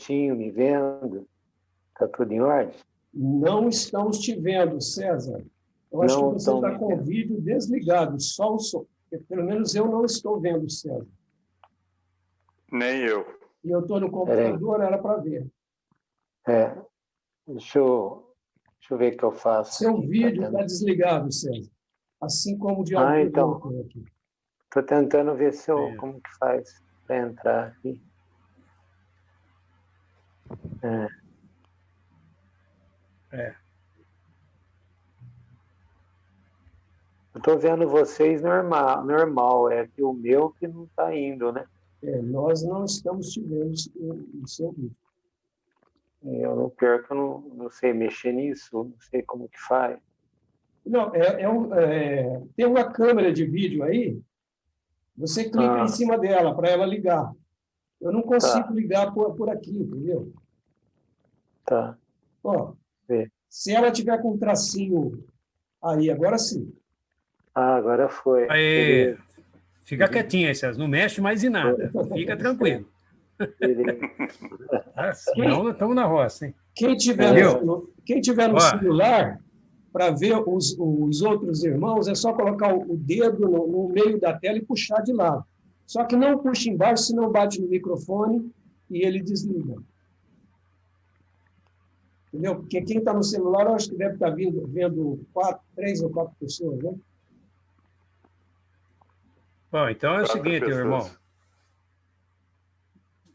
certinho, me vendo? Está tudo em ordem? Não estamos te vendo, César. Eu acho que Não você estão está me com o vendo. vídeo desligado, só o som. Pelo menos eu não estou vendo, César. Nem eu. E eu estou no computador, era para ver. É, deixa eu ver o que eu faço. Seu aqui, vídeo está desligado, César. Assim como o de algum então. outro aqui. Estou tentando ver se eu, como que faz para entrar aqui. Eu estou vendo vocês normal, é que o meu que não está indo, né? Nós não estamos te vendo no seu vídeo. Eu não, pior que eu não sei mexer nisso, não sei como que faz. Não, tem uma câmera de vídeo aí, você clica em cima dela para ela ligar. Eu não consigo ligar por aqui, entendeu? Tá. Ó, se ela tiver com um tracinho aí, agora sim. Agora foi. Aí, fica quietinho aí, César. Não mexe mais em nada. Fica tranquilo. Senão nós estamos na roça, hein? Quem tiver no celular, para ver os outros irmãos, é só colocar o dedo no meio da tela e puxar de lado. Só que não puxa embaixo, senão bate no microfone e ele desliga. Entendeu? Porque quem está no celular, eu acho que deve estar vendo 3 ou 4 pessoas, né? Bom, então é o seguinte, pessoas. irmão.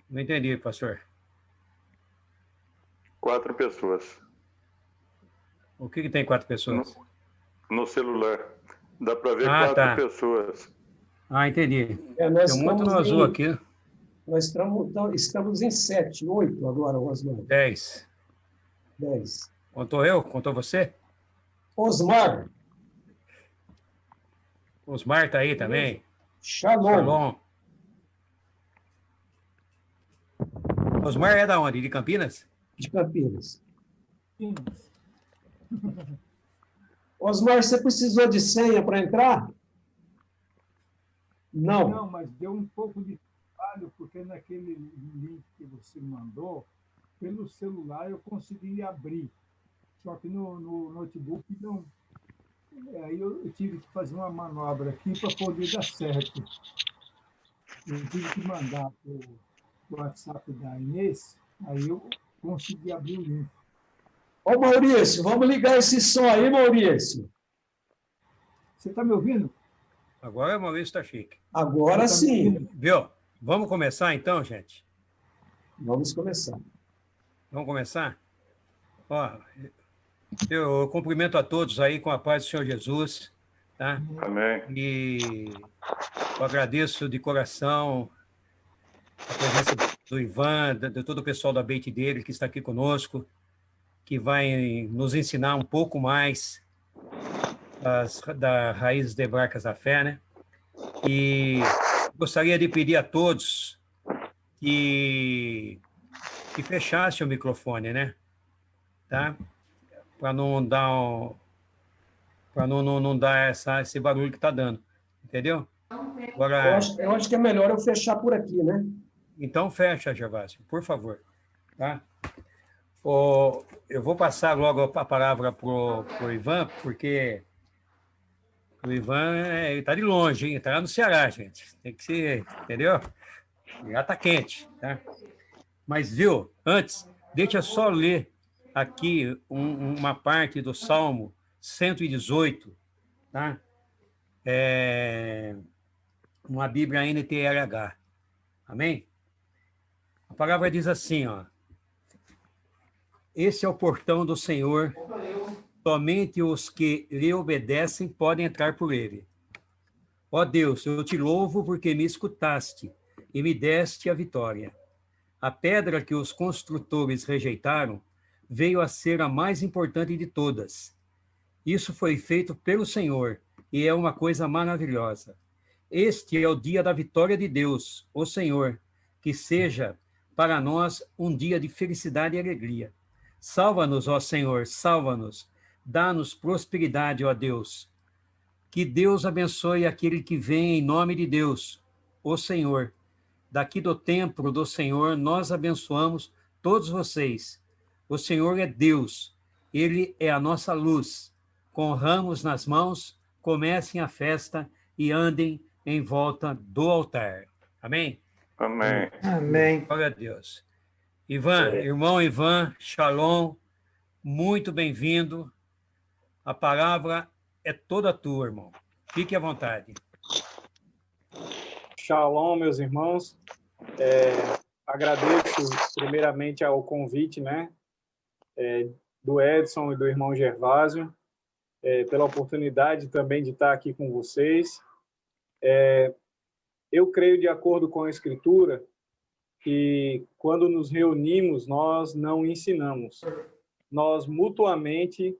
Não entendi, pastor. 4 pessoas. O que tem 4 pessoas? No celular. Dá para ver 4 pessoas. Entendi. Nós tem muito no azul aqui. Nós estamos em 7, 8 agora, Osmar. 10. Contou eu? Contou você? Osmar. Osmar está aí também. Shalom. Osmar é da onde? De Campinas? De Campinas. Osmar, você precisou de senha para entrar? Não. Não, mas deu um pouco de trabalho, porque naquele link que você mandou, pelo celular eu consegui abrir. Só que no notebook não. Aí eu tive que fazer uma manobra aqui para poder dar certo. Eu tive que mandar para o WhatsApp da Inês, aí eu consegui abrir o link. Ô, Maurício, vamos ligar esse som aí, Maurício. Você está me ouvindo? Agora o Maurício está chique. Agora sim. Viu? Vamos começar então, gente? Vamos começar. Vamos começar? Ó, eu cumprimento a todos aí com a paz do Senhor Jesus, tá? Amém. E eu agradeço de coração a presença do Ivan, de todo o pessoal da Beit dele que está aqui conosco, que vai nos ensinar um pouco mais da Raízes Hebraicas da Fé, né? E gostaria de pedir a todos que fechassem o microfone, né? Tá? Para não dar não dar esse barulho que está dando, entendeu? Agora, eu acho que é melhor eu fechar por aqui, né? Então fecha, Gervásio, por favor. Tá? Eu vou passar logo a palavra para o Ivan, porque o Ivan está de longe, está lá no Ceará, gente. Tem que ser, entendeu? Já está quente. Tá? Mas, viu, antes, deixa eu só ler aqui uma parte do Salmo 118, tá? Uma Bíblia NTLH. Amém? A palavra diz assim, ó. Esse é o portão do Senhor, somente os que lhe obedecem podem entrar por ele. Ó Deus, eu te louvo porque me escutaste e me deste a vitória. A pedra que os construtores rejeitaram veio a ser a mais importante de todas. Isso foi feito pelo Senhor e é uma coisa maravilhosa. Este é o dia da vitória de Deus, o Senhor, que seja para nós um dia de felicidade e alegria. Salva-nos, ó Senhor, salva-nos. Dá-nos prosperidade, ó Deus. Que Deus abençoe aquele que vem em nome de Deus, o Senhor. Daqui do templo do Senhor, nós abençoamos todos vocês. O Senhor é Deus, Ele é a nossa luz. Com ramos nas mãos, comecem a festa e andem em volta do altar. Amém? Amém. Amém. Glória a Deus. Ivan, irmão Ivan, shalom, muito bem-vindo. A palavra é toda tua, irmão. Fique à vontade. Shalom, meus irmãos. Agradeço primeiramente ao convite, né, do Edson e do irmão Gervásio, pela oportunidade também de estar aqui com vocês. Eu creio, de acordo com a Escritura, que quando nos reunimos, nós não ensinamos. Nós mutuamente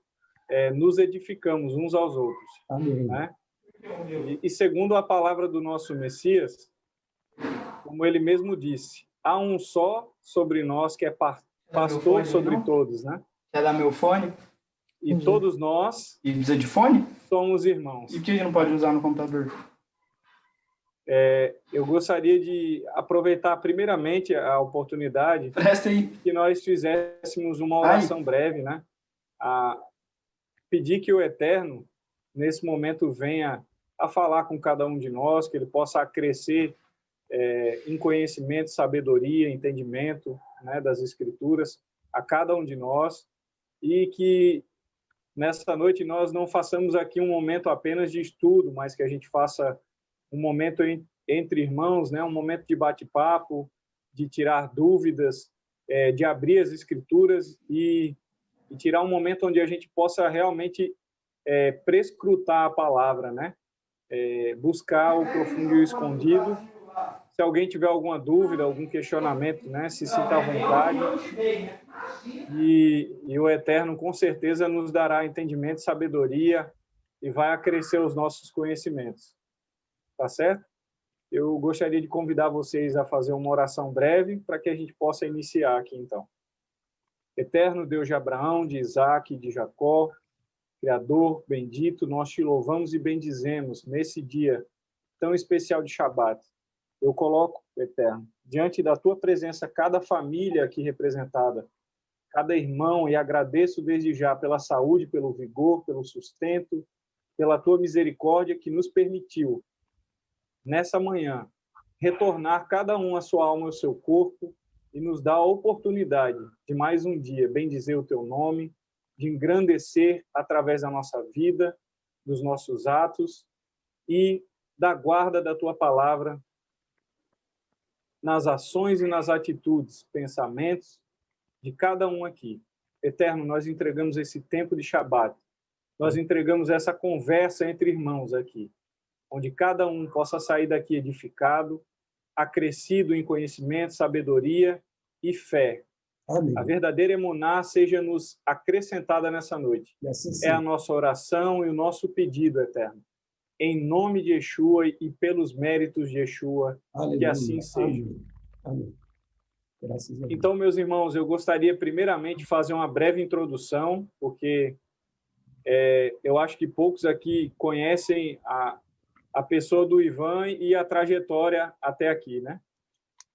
nos edificamos uns aos outros. Amém. Né? E segundo a palavra do nosso Messias, como ele mesmo disse, há um só sobre nós que é pastor sobre todos, né? Quer dar meu fone? E todos nós... E precisa de fone? Somos irmãos. E por que não pode usar no computador? Eu gostaria de aproveitar primeiramente a oportunidade Presta aí. que nós fizéssemos uma oração breve, né? A pedir que o Eterno, nesse momento, venha a falar com cada um de nós, que ele possa crescer em conhecimento, sabedoria, entendimento, né, das Escrituras a cada um de nós, e que nessa noite nós não façamos aqui um momento apenas de estudo, mas que a gente faça um momento entre irmãos, né, um momento de bate-papo, de tirar dúvidas, de abrir as Escrituras e tirar um momento onde a gente possa realmente prescrutar a palavra, né? Buscar o profundo e o escondido. Se alguém tiver alguma dúvida, algum questionamento, né, se sinta à vontade. E o Eterno, com certeza, nos dará entendimento, sabedoria e vai acrescer os nossos conhecimentos. Tá certo? Eu gostaria de convidar vocês a fazer uma oração breve para que a gente possa iniciar aqui, então. Eterno Deus de Abraão, de Isaac, de Jacó, Criador, bendito, nós te louvamos e bendizemos nesse dia tão especial de Shabat. Eu coloco, Eterno, diante da tua presença cada família aqui representada, cada irmão, e agradeço desde já pela saúde, pelo vigor, pelo sustento, pela tua misericórdia que nos permitiu, nessa manhã, retornar cada um à sua alma e ao seu corpo e nos dar a oportunidade de mais um dia bendizer o teu nome, de engrandecer através da nossa vida, dos nossos atos e da guarda da tua palavra nas ações e nas atitudes, pensamentos de cada um aqui. Eterno, nós entregamos esse tempo de Shabat, nós entregamos essa conversa entre irmãos aqui, onde cada um possa sair daqui edificado, acrescido em conhecimento, sabedoria e fé. Amém. A verdadeira emuná seja-nos acrescentada nessa noite. Assim é a nossa oração e o nosso pedido, Eterno. Em nome de Yeshua e pelos méritos de Yeshua, Aleluia. que assim seja. Amém. Amém. Graças a Deus. Então, meus irmãos, eu gostaria primeiramente de fazer uma breve introdução, porque eu acho que poucos aqui conhecem a pessoa do Ivan e a trajetória até aqui, né?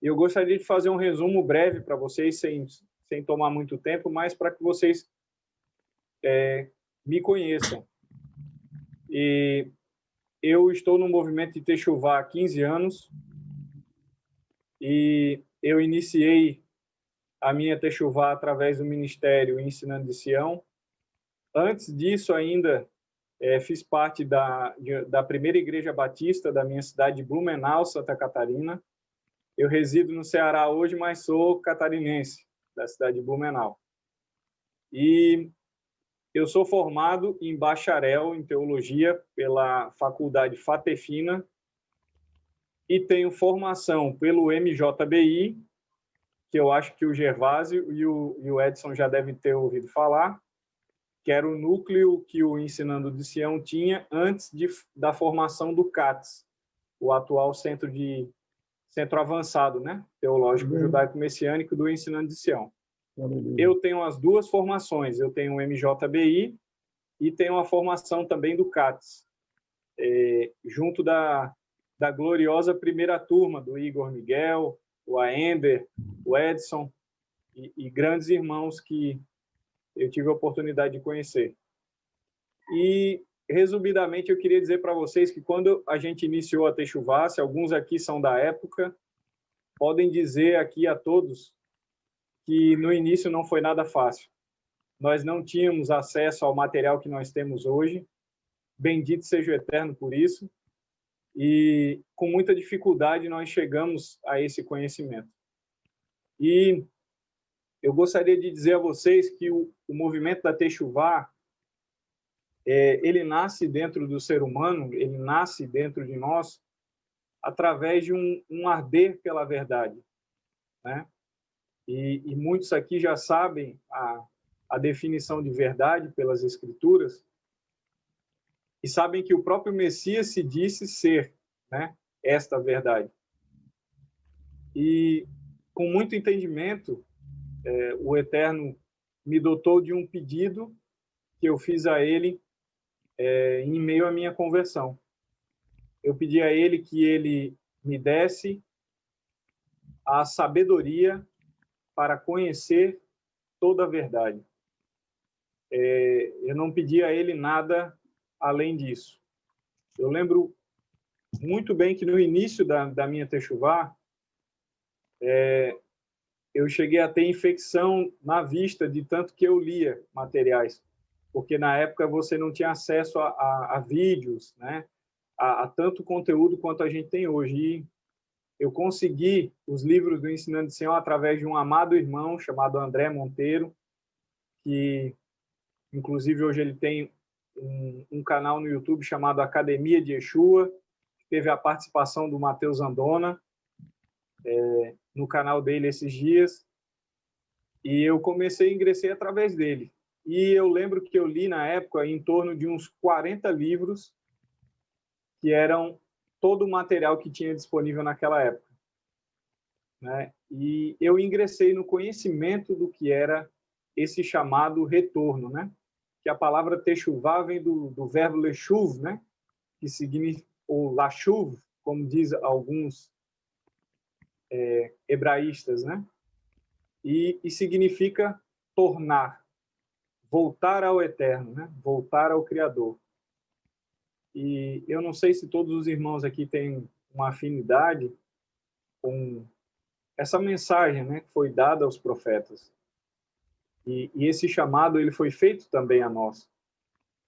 Eu gostaria de fazer um resumo breve para vocês, sem tomar muito tempo, mas para que vocês me conheçam. E eu estou no movimento de Techuvá há 15 anos e eu iniciei a minha Techuvá através do Ministério Ensinando de Sião. Antes disso, ainda, fiz parte da primeira igreja batista da minha cidade de Blumenau, Santa Catarina. Eu resido no Ceará hoje, mas sou catarinense, da cidade de Blumenau. E eu sou formado em bacharel em teologia pela Faculdade Fatefina e tenho formação pelo MJBI, que eu acho que o Gervásio e o Edson já devem ter ouvido falar, que era o núcleo que o Ensinando de Sião tinha antes da formação do CATS, o atual centro avançado, né? Teológico judaico-messiânico do Ensinando de Sião. Eu tenho as duas formações, eu tenho o MJBI e tenho a formação também do CATS, junto da gloriosa primeira turma do Igor Miguel, o Aender, o Edson, e grandes irmãos que eu tive a oportunidade de conhecer. E, resumidamente, eu queria dizer para vocês que quando a gente iniciou a Techuvá, se alguns aqui são da época, podem dizer aqui a todos que no início não foi nada fácil. Nós não tínhamos acesso ao material que nós temos hoje, bendito seja o Eterno por isso, e com muita dificuldade nós chegamos a esse conhecimento. E eu gostaria de dizer a vocês que o movimento da Techuvá, ele nasce dentro do ser humano, ele nasce dentro de nós através de um arder pela verdade, né? E muitos aqui já sabem a definição de verdade pelas Escrituras e sabem que o próprio Messias se disse ser, né, esta verdade. E com muito entendimento, o Eterno me dotou de um pedido que eu fiz a ele em meio à minha conversão. Eu pedi a ele que ele me desse a sabedoria para conhecer toda a verdade. Eu não pedi a ele nada além disso. Eu lembro muito bem que no início da minha Techuvá, eu cheguei a ter infecção na vista de tanto que eu lia materiais, porque na época você não tinha acesso a vídeos, né? A tanto conteúdo quanto a gente tem hoje. E eu consegui os livros do Ensinando de Senhor através de um amado irmão chamado André Monteiro, que inclusive hoje ele tem um canal no YouTube chamado Academia de Yeshua, que teve a participação do Matheus Andona no canal dele esses dias, e eu ingressei através dele. E eu lembro que eu li na época em torno de uns 40 livros que eram todo o material que tinha disponível naquela época, né? E eu ingressei no conhecimento do que era esse chamado retorno, né? Que a palavra techuvá vem do verbo leshuv, né? Que significa, ou lashuv, como diz alguns hebraístas, né? E significa tornar, voltar ao Eterno, né? Voltar ao Criador. E eu não sei se todos os irmãos aqui têm uma afinidade com essa mensagem, né, que foi dada aos profetas. E esse chamado ele foi feito também a nós,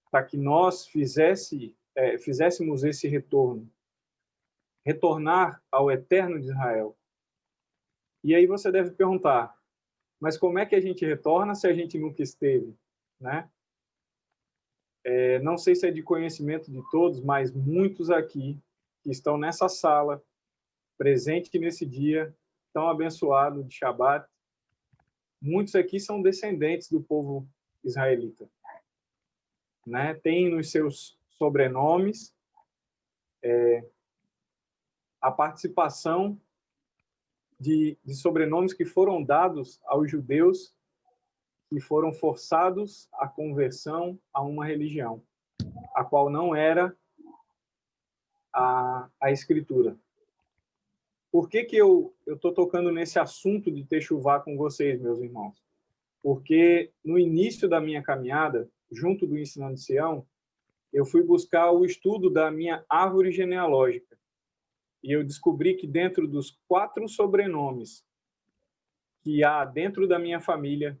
para que nós fizéssemos esse retorno, retornar ao Eterno de Israel. E aí você deve perguntar, mas como é que a gente retorna se a gente nunca esteve, né? Não sei se é de conhecimento de todos, mas muitos aqui que estão nessa sala, presente nesse dia, tão abençoado de Shabat, muitos aqui são descendentes do povo israelita, né? Tem nos seus sobrenomes a participação de sobrenomes que foram dados aos judeus que foram forçados à conversão a uma religião, a qual não era a Escritura. Por que eu estou tocando nesse assunto de Techuvá com vocês, meus irmãos? Porque no início da minha caminhada, junto do Ensinando de Sião, eu fui buscar o estudo da minha árvore genealógica. E eu descobri que dentro dos 4 sobrenomes que há dentro da minha família,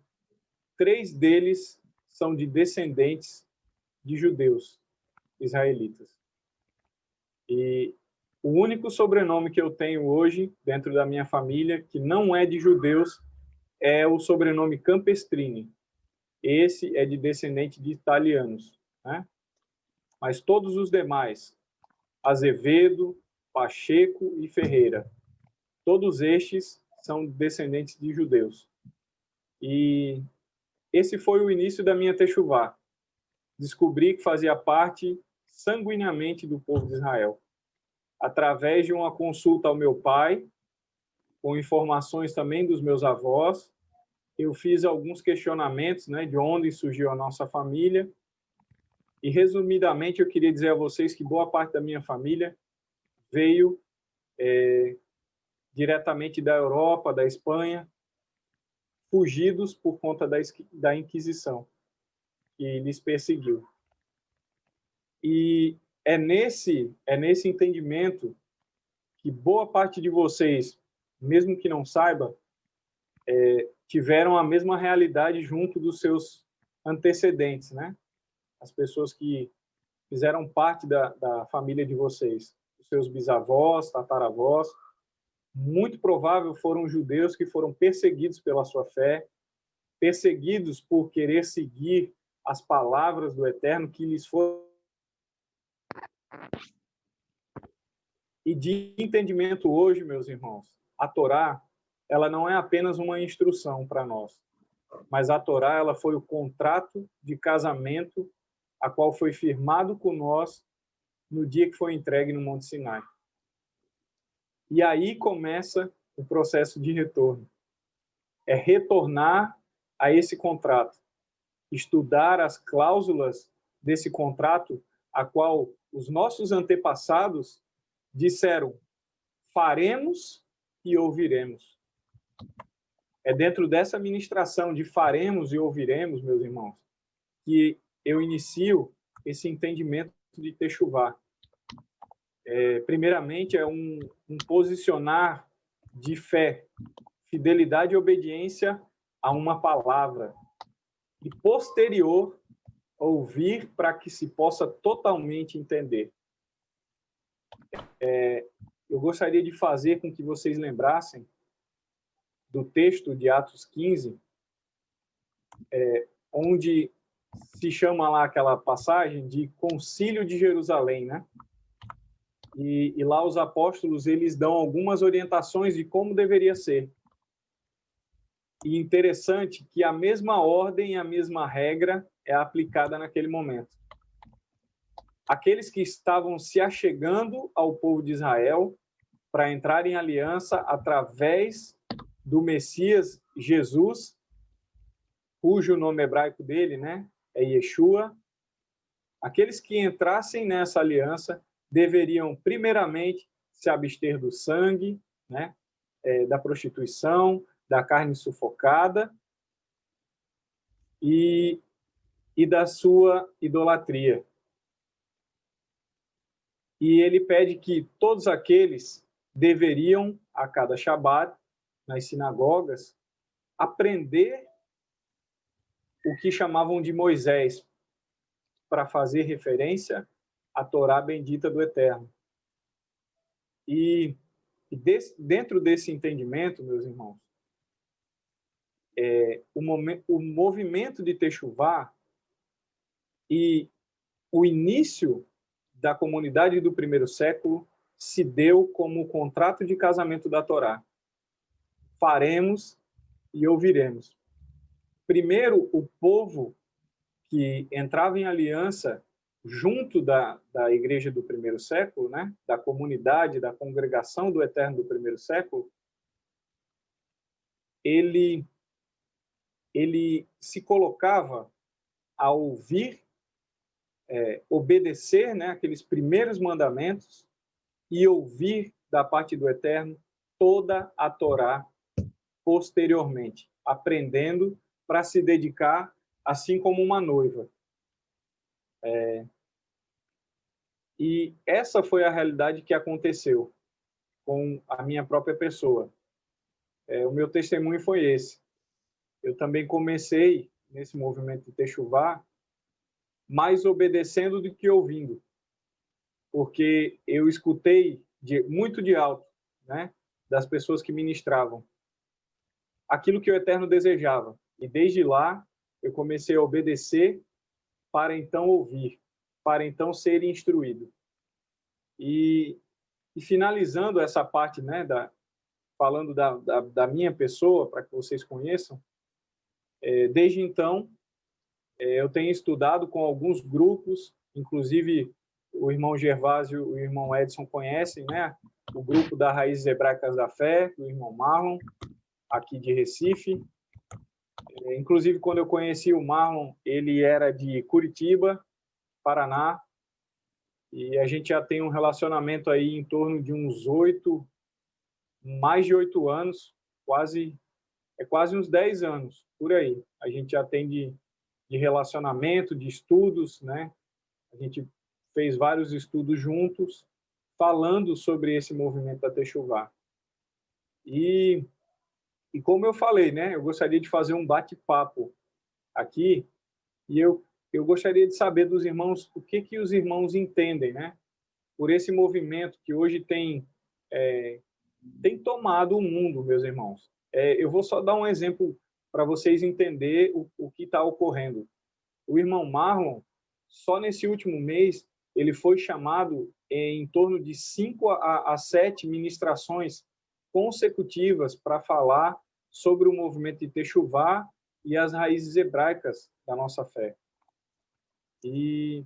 3 deles são de descendentes de judeus israelitas. E o único sobrenome que eu tenho hoje dentro da minha família, que não é de judeus, é o sobrenome Campestrini. Esse é de descendente de italianos, né? Mas todos os demais, Azevedo, Pacheco e Ferreira, todos estes são descendentes de judeus. E esse foi o início da minha Techuvá. Descobri que fazia parte sanguineamente do povo de Israel. Através de uma consulta ao meu pai, com informações também dos meus avós, eu fiz alguns questionamentos, né, de onde surgiu a nossa família. E, resumidamente, eu queria dizer a vocês que boa parte da minha família veio diretamente da Europa, da Espanha, fugidos por conta da Inquisição, que lhes perseguiu. E é nesse entendimento que boa parte de vocês, mesmo que não saiba, tiveram a mesma realidade junto dos seus antecedentes, né? As pessoas que fizeram parte da família de vocês, os seus bisavós, tataravós, muito provável foram judeus que foram perseguidos pela sua fé, perseguidos por querer seguir as palavras do Eterno que lhes foram. E de entendimento hoje, meus irmãos, a Torá, ela não é apenas uma instrução para nós, mas a Torá, ela foi o contrato de casamento a qual foi firmado com nós no dia que foi entregue no Monte Sinai. E aí começa o processo de retorno. É retornar a esse contrato, estudar as cláusulas desse contrato, a qual os nossos antepassados disseram: faremos e ouviremos. É dentro dessa ministração de faremos e ouviremos, meus irmãos, que eu inicio esse entendimento de Techuvá. Primeiramente, é um posicionar de fé, fidelidade e obediência a uma palavra. E posterior, ouvir para que se possa totalmente entender. Eu gostaria de fazer com que vocês lembrassem do texto de Atos 15, onde se chama lá aquela passagem de Concílio de Jerusalém, né? E lá os apóstolos, eles dão algumas orientações de como deveria ser. E interessante que a mesma ordem e a mesma regra é aplicada naquele momento. Aqueles que estavam se achegando ao povo de Israel para entrar em aliança através do Messias Jesus, cujo nome hebraico dele, né, é Yeshua. Aqueles que entrassem nessa aliança deveriam, primeiramente, se abster do sangue, né, da prostituição, da carne sufocada e da sua idolatria. E ele pede que todos aqueles deveriam, a cada Shabat, nas sinagogas, aprender o que chamavam de Moisés, para fazer referência à Torá bendita do Eterno. E dentro desse entendimento, meus irmãos, o movimento de Techuvá e o início da comunidade do primeiro século se deu como o contrato de casamento da Torá. Faremos e ouviremos. Primeiro, o povo que entrava em aliança junto da igreja do primeiro século, né, da comunidade, da congregação do Eterno do primeiro século, ele se colocava a ouvir, obedecer, né, aqueles primeiros mandamentos e ouvir da parte do Eterno toda a Torá posteriormente, aprendendo para se dedicar assim como uma noiva. E essa foi a realidade que aconteceu com a minha própria pessoa. O meu testemunho foi esse. Eu também comecei nesse movimento de Techuvá mais obedecendo do que ouvindo, porque eu escutei muito de alto, né, das pessoas que ministravam aquilo que o Eterno desejava. E desde lá eu comecei a obedecer para então ouvir, para então ser instruído. E finalizando essa parte, né, falando da minha pessoa, para que vocês conheçam, desde então eu tenho estudado com alguns grupos, inclusive o irmão Gervásio e o irmão Edson conhecem, né, o grupo da Raízes Hebraicas da Fé, do irmão Marlon, aqui de Recife. Inclusive, quando eu conheci o Marlon, ele era de Curitiba, Paraná, e a gente já tem um relacionamento aí em torno de uns mais de 8 anos, quase é quase uns 10 anos, por aí. A gente já tem de relacionamento, de estudos, né? A gente fez vários estudos juntos, falando sobre esse movimento da Techuvá. E como eu falei, né? Eu gostaria de fazer um bate-papo aqui, e eu gostaria de saber dos irmãos o que os irmãos entendem, né? Por esse movimento que hoje tem tomado o mundo, meus irmãos. Eu vou só dar um exemplo para vocês entenderem o que está ocorrendo. O irmão Marlon, só nesse último mês, ele foi chamado em torno de 5 a 7 ministrações consecutivas para falar sobre o movimento de Techuvá e as raízes hebraicas da nossa fé. E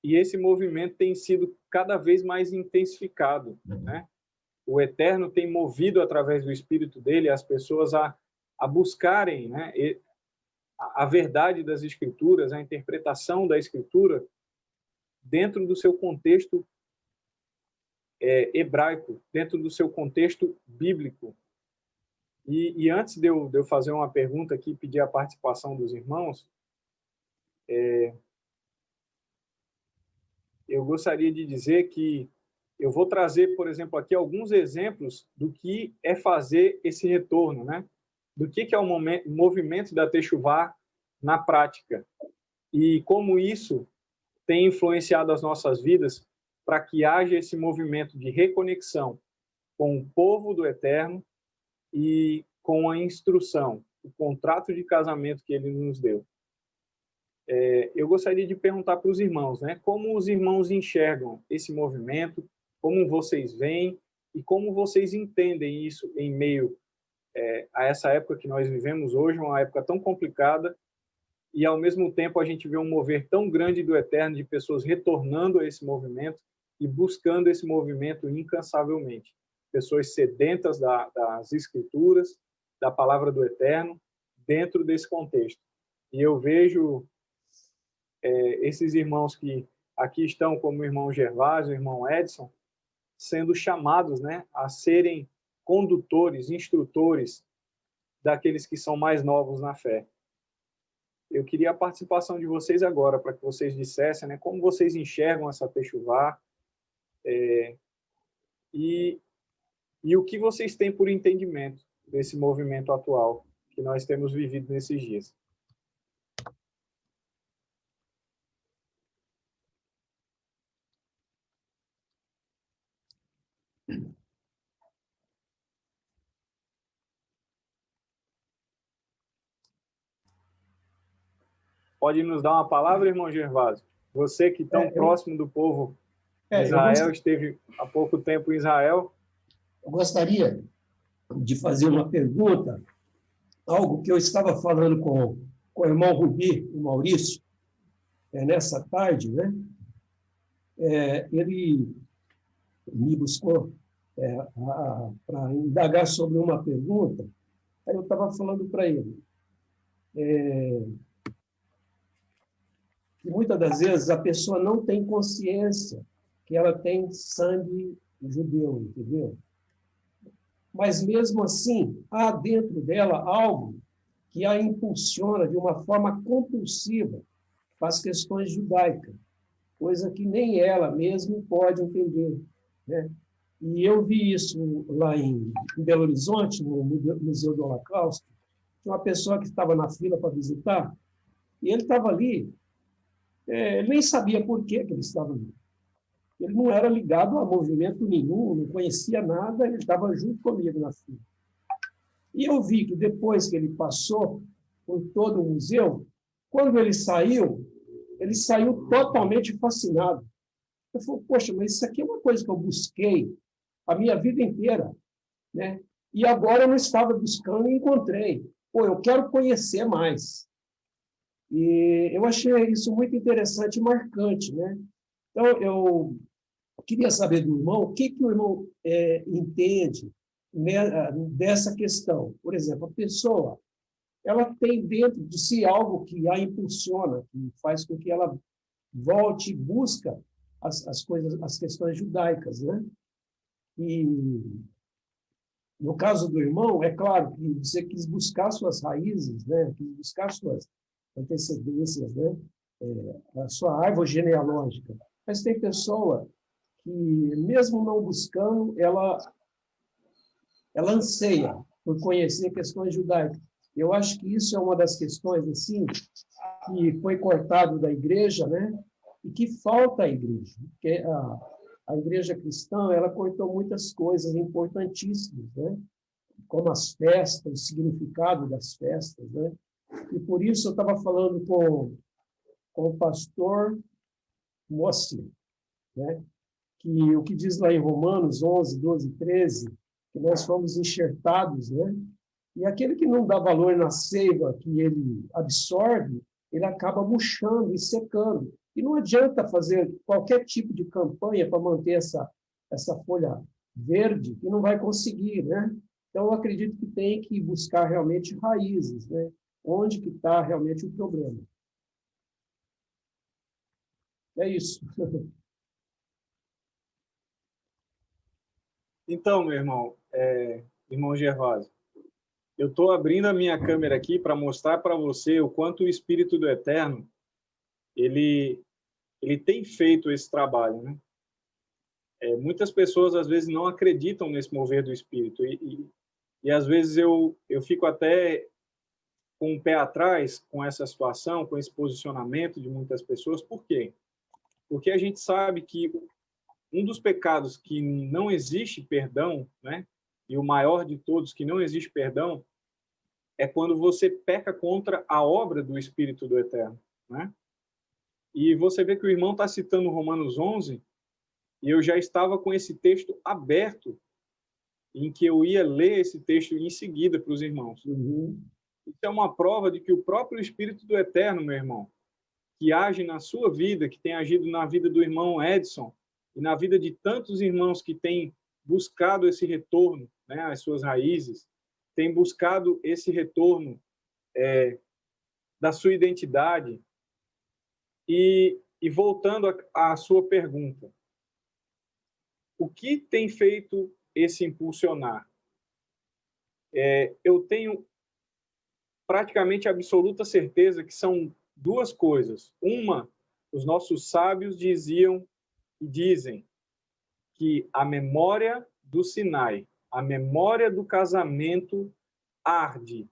esse movimento tem sido cada vez mais intensificado, né? O Eterno tem movido através do Espírito dele as pessoas a buscarem, né, a verdade das Escrituras, a interpretação da Escritura dentro do seu contexto hebraico, dentro do seu contexto bíblico. E antes de eu fazer uma pergunta aqui, pedir a participação dos irmãos, eu gostaria de dizer que eu vou trazer, por exemplo, aqui alguns exemplos do que é fazer esse retorno, né? Do que é o movimento da Techuvá na prática e como isso tem influenciado as nossas vidas para que haja esse movimento de reconexão com o povo do Eterno e com a instrução, o contrato de casamento que ele nos deu. Eu gostaria de perguntar para os irmãos, né? Como os irmãos enxergam esse movimento, como vocês veem e como vocês entendem isso em meio a essa época que nós vivemos hoje, uma época tão complicada, e ao mesmo tempo a gente vê um mover tão grande do Eterno de pessoas retornando a esse movimento e buscando esse movimento incansavelmente. Pessoas sedentas das Escrituras, da palavra do Eterno, dentro desse contexto. E eu vejo esses irmãos que aqui estão, como o irmão Gervásio, o irmão Edson, sendo chamados, né, a serem condutores, instrutores daqueles que são mais novos na fé. Eu queria a participação de vocês agora, para que vocês dissessem, né, como vocês enxergam essa Techuvá e o que vocês têm por entendimento desse movimento atual que nós temos vivido nesses dias. Pode nos dar uma palavra, irmão Gervásio? Você que tão próximo do povo de Israel, esteve há pouco tempo em Israel. Eu gostaria de fazer uma pergunta, algo que eu estava falando com o irmão Rubi, o Maurício, nessa tarde, né? Ele me buscou para indagar sobre uma pergunta, aí eu estava falando para ele que muitas das vezes a pessoa não tem consciência que ela tem sangue judeu, entendeu? Mas, mesmo assim, há dentro dela algo que a impulsiona de uma forma compulsiva para as questões judaicas, coisa que nem ela mesma pode entender, né? E eu vi isso lá em Belo Horizonte, no Museu do Holocausto, tinha uma pessoa que estava na fila para visitar, e ele estava ali, ele nem sabia por que ele estava ali. Ele não era ligado a movimento nenhum, não conhecia nada, ele estava junto comigo na fila. E eu vi que depois que ele passou por todo o museu, quando ele saiu totalmente fascinado. Eu falei, poxa, mas isso aqui é uma coisa que eu busquei a minha vida inteira, né? E agora eu não estava buscando e encontrei. Pô, eu quero conhecer mais. E eu achei isso muito interessante e marcante, né? Então, eu queria saber do irmão o que o irmão entende, né, dessa questão. Por exemplo, a pessoa ela tem dentro de si algo que a impulsiona, que faz com que ela volte e busca as coisas, as questões judaicas, né? E No caso do irmão, é claro que você quis buscar suas raízes, né? Quis buscar suas antecedências, né? A sua árvore genealógica. Mas tem pessoa que, mesmo não buscando, ela anseia por conhecer questões judaicas. Eu acho que isso é uma das questões assim que foi cortado da igreja, né? E que falta à igreja, porque a igreja cristã ela cortou muitas coisas importantíssimas, né? Como as festas, o significado das festas, né? E por isso eu estava falando com o pastor Moacir, né? Que o que diz lá em Romanos 11, 12, 13, que nós fomos enxertados, né? E aquele que não dá valor na seiva que ele absorve, ele acaba murchando e secando. E não adianta fazer qualquer tipo de campanha para manter essa folha verde, que não vai conseguir, né? Então, eu acredito que tem que buscar realmente raízes, né? Onde que está realmente o problema. É isso. Então, meu irmão, irmão Gervásio, eu estou abrindo a minha câmera aqui para mostrar para você o quanto o Espírito do Eterno ele tem feito esse trabalho, né? Muitas pessoas às vezes não acreditam nesse mover do Espírito e às vezes eu fico até com o pé atrás com essa situação, com esse posicionamento de muitas pessoas. Por quê? Porque a gente sabe que um dos pecados que não existe perdão, né? E o maior de todos que não existe perdão é quando você peca contra a obra do Espírito do Eterno, né? E você vê que o irmão está citando Romanos 11 e eu já estava com esse texto aberto em que eu ia ler esse texto em seguida para os irmãos. Uhum. Isso é uma prova de que o próprio Espírito do Eterno, meu irmão, que age na sua vida, que tem agido na vida do irmão Edson e na vida de tantos irmãos que têm buscado esse retorno, né, às suas raízes, têm buscado esse retorno da sua identidade. E voltando à sua pergunta, o que tem feito esse impulsionar? Eu tenho praticamente absoluta certeza que são duas coisas. Uma, os nossos sábios diziam e dizem que a memória do Sinai, a memória do casamento arde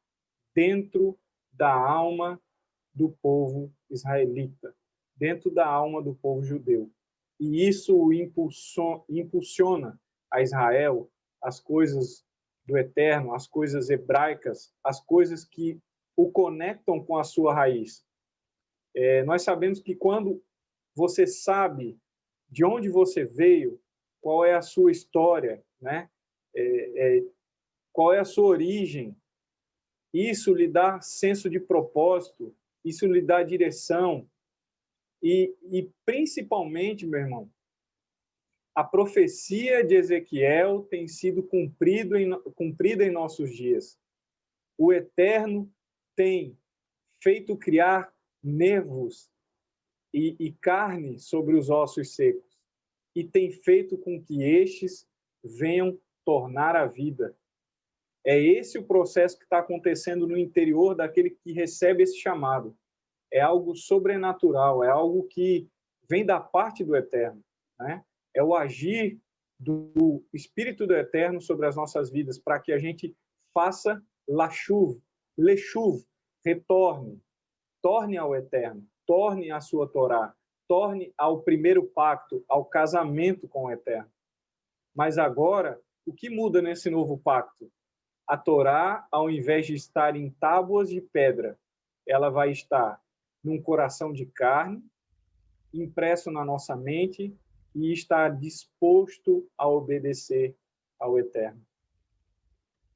dentro da alma do povo israelita, dentro da alma do povo judeu. E isso o impulsiona a Israel as coisas do Eterno, as coisas hebraicas, as coisas que o conectam com a sua raiz. Nós sabemos que quando você sabe de onde você veio, qual é a sua história, né? Qual é a sua origem, isso lhe dá senso de propósito, isso lhe dá direção. E principalmente, meu irmão, a profecia de Ezequiel tem sido cumprida em nossos dias. O Eterno tem feito criar nervos e carne sobre os ossos secos e tem feito com que estes venham tornar a vida. É esse o processo que está acontecendo no interior daquele que recebe esse chamado. É algo sobrenatural, é algo que vem da parte do Eterno, né? É o agir do Espírito do Eterno sobre as nossas vidas, para que a gente faça lechuv, retorne, torne ao Eterno, torne à sua Torá, torne ao primeiro pacto, ao casamento com o Eterno. Mas agora, o que muda nesse novo pacto? A Torá, ao invés de estar em tábuas de pedra, ela vai estar num coração de carne, impresso na nossa mente e estar disposto a obedecer ao Eterno.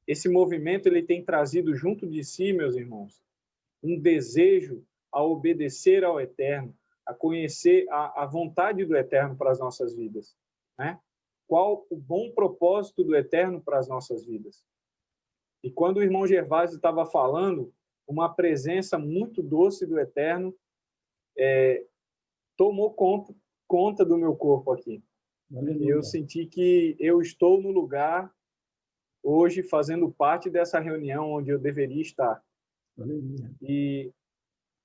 Esse movimento ele tem trazido junto de si, meus irmãos, um desejo a obedecer ao Eterno, a conhecer a vontade do Eterno para as nossas vidas, né? Qual o bom propósito do Eterno para as nossas vidas. E quando o irmão Gervásio estava falando, uma presença muito doce do Eterno tomou conta do meu corpo aqui. E eu senti que eu estou no lugar hoje fazendo parte dessa reunião onde eu deveria estar. E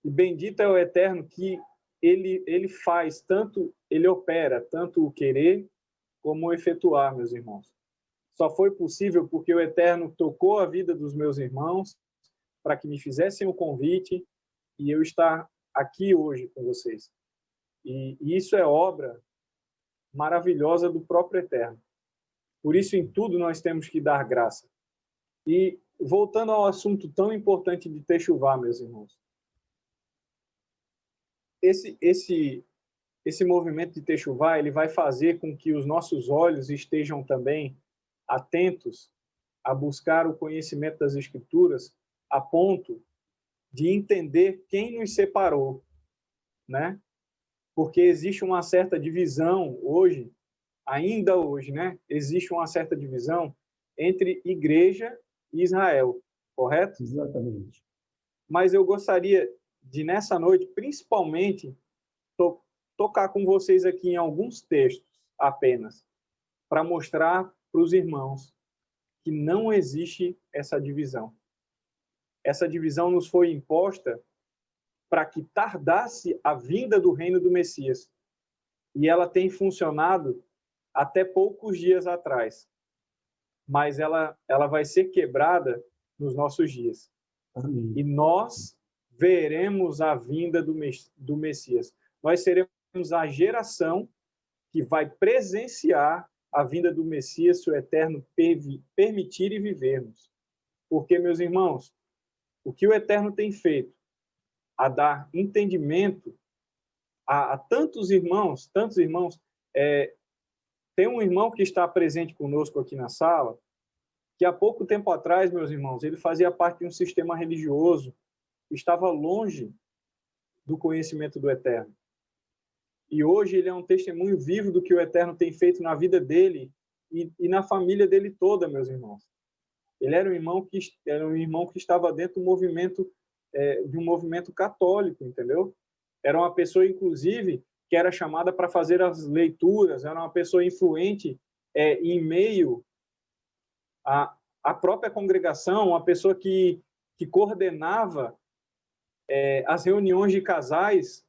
bendito é o Eterno que ele faz tanto, ele opera tanto o querer como o efetuar, meus irmãos. Só foi possível porque o Eterno tocou a vida dos meus irmãos para que me fizessem o convite e eu estar aqui hoje com vocês. E isso é obra maravilhosa do próprio Eterno. Por isso, em tudo, nós temos que dar graça. E, voltando ao assunto tão importante de Techuvá, meus irmãos, esse movimento de Techuvá, ele vai fazer com que os nossos olhos estejam também atentos a buscar o conhecimento das Escrituras a ponto de entender quem nos separou, né? Porque existe uma certa divisão hoje, ainda hoje, né? Existe uma certa divisão entre igreja e Israel, correto? Exatamente. Mas eu gostaria de, nessa noite, principalmente, tocar com vocês aqui em alguns textos apenas, para mostrar para os irmãos que não existe essa divisão. Essa divisão nos foi imposta para que tardasse a vinda do reino do Messias. E ela tem funcionado até poucos dias atrás. Mas ela vai ser quebrada nos nossos dias. Amém. E nós veremos a vinda do Messias. Nós seremos a geração que vai presenciar a vinda do Messias, se o Eterno permitir e vivermos. Porque, meus irmãos, o que o Eterno tem feito a dar entendimento a tantos irmãos, tem um irmão que está presente conosco aqui na sala, que há pouco tempo atrás, meus irmãos, ele fazia parte de um sistema religioso, estava longe do conhecimento do Eterno. E hoje ele é um testemunho vivo do que o Eterno tem feito na vida dele e na família dele toda, meus irmãos. Ele era um irmão que estava dentro do movimento, de um movimento católico, entendeu? Era uma pessoa, inclusive, que era chamada para fazer as leituras, era uma pessoa influente em meio à própria congregação, uma pessoa que coordenava as reuniões de casais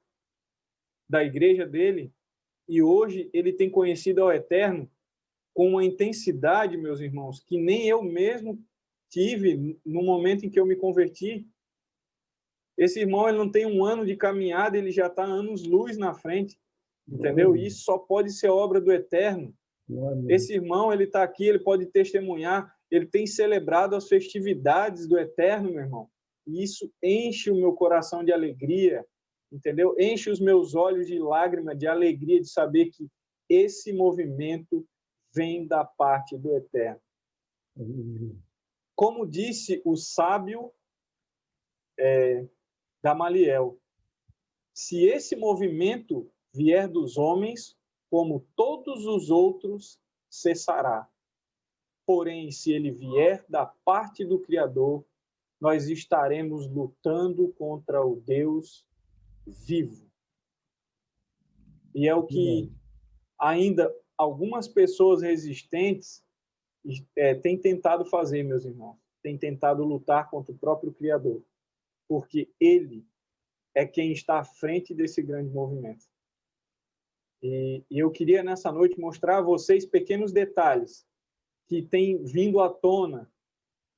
da igreja dele, e hoje ele tem conhecido ao Eterno com uma intensidade, meus irmãos, que nem eu mesmo tive no momento em que eu me converti. Esse irmão, ele não tem um ano de caminhada, ele já está anos-luz na frente, entendeu? E isso só pode ser obra do Eterno. Esse irmão, ele está aqui, ele pode testemunhar, ele tem celebrado as festividades do Eterno, meu irmão. E isso enche o meu coração de alegria, entendeu? Enche os meus olhos de lágrima, de alegria, de saber que esse movimento vem da parte do Eterno. Como disse o sábio Gamaliel, se esse movimento vier dos homens, como todos os outros, cessará. Porém, se ele vier da parte do Criador, nós estaremos lutando contra o Deus vivo. E é o que ainda algumas pessoas resistentes têm tentado fazer, meus irmãos. Têm tentado lutar contra o próprio Criador. Porque ele é quem está à frente desse grande movimento. E eu queria, nessa noite, mostrar a vocês pequenos detalhes que têm vindo à tona,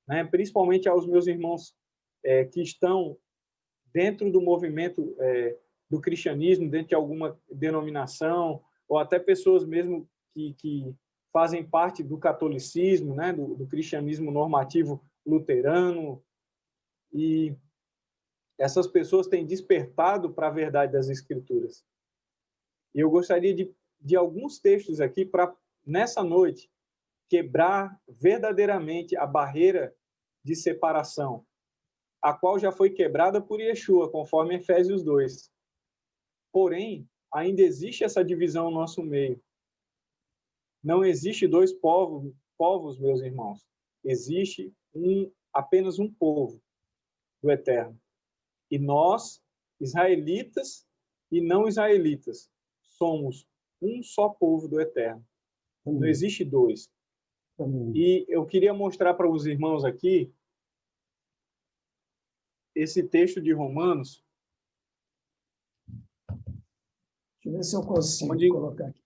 né? Principalmente aos meus irmãos que estão dentro do movimento do cristianismo, dentro de alguma denominação, ou até pessoas mesmo que fazem parte do catolicismo, né? do cristianismo normativo luterano. E essas pessoas têm despertado para a verdade das Escrituras. E eu gostaria de alguns textos aqui para, nessa noite, quebrar verdadeiramente a barreira de separação, a qual já foi quebrada por Yeshua, conforme Efésios 2. Porém, ainda existe essa divisão no nosso meio. Não existe dois povos, meus irmãos. Existe apenas um povo do Eterno. E nós, israelitas e não israelitas, somos um só povo do Eterno. Não existe dois. E eu queria mostrar para os irmãos aqui esse texto de Romanos. Deixa eu ver se eu consigo colocar aqui.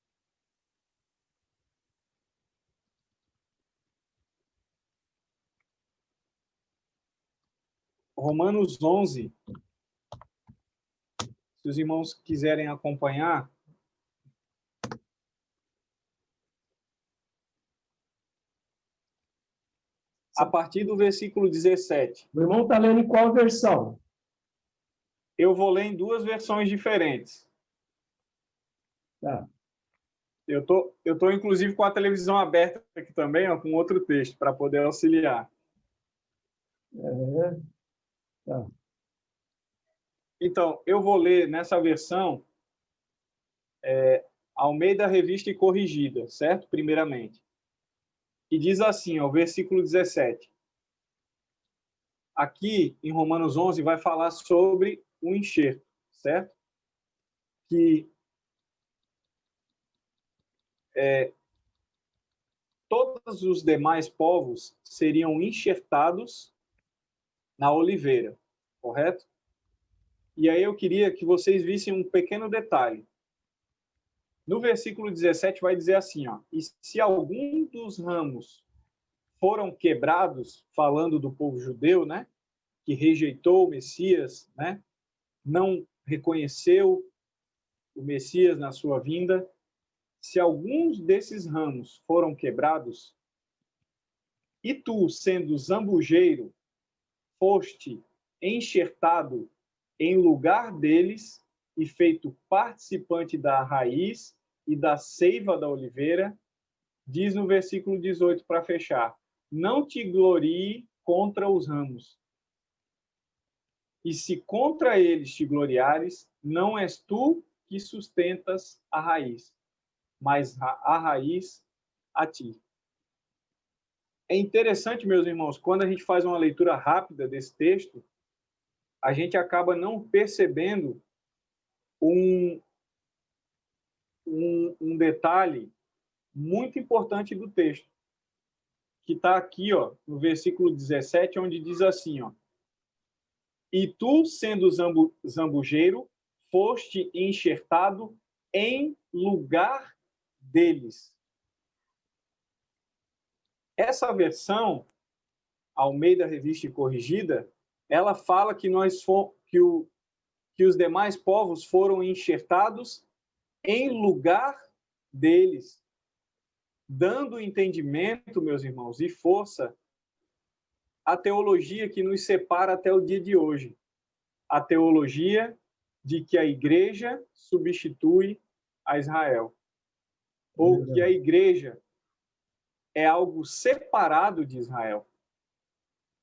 Romanos 11. Se os irmãos quiserem acompanhar. A partir do versículo 17. O irmão está lendo em qual versão? Eu vou ler em duas versões diferentes. Tá. Eu tô inclusive com a televisão aberta aqui também, ó, com outro texto, para poder auxiliar. Tá. Então, eu vou ler nessa versão Almeida Revista e Corrigida, certo? Primeiramente. E diz assim, ó, versículo 17. Aqui, em Romanos 11, vai falar sobre o enxerto, certo? Que todos os demais povos seriam enxertados na oliveira, correto? E aí eu queria que vocês vissem um pequeno detalhe. No versículo 17 vai dizer assim, ó, e se algum dos ramos foram quebrados, falando do povo judeu, né, que rejeitou o Messias, né, não reconheceu o Messias na sua vinda, se alguns desses ramos foram quebrados, e tu, sendo zambujeiro, foste enxertado em lugar deles e feito participante da raiz e da seiva da oliveira, diz no versículo 18 para fechar, não te glorie contra os ramos. E se contra eles te gloriares, não és tu que sustentas a raiz, mas a raiz a ti. É interessante, meus irmãos, quando a gente faz uma leitura rápida desse texto, a gente acaba não percebendo um detalhe muito importante do texto, que está aqui, ó, no versículo 17, onde diz assim, ó, e tu, sendo zambujeiro, foste enxertado em lugar deles. Essa versão, Almeida Revista e Corrigida, ela fala que que os demais povos foram enxertados em lugar deles, dando entendimento, meus irmãos, e força à teologia que nos separa até o dia de hoje. A teologia de que a igreja substitui a Israel. Ou que a igreja é algo separado de Israel.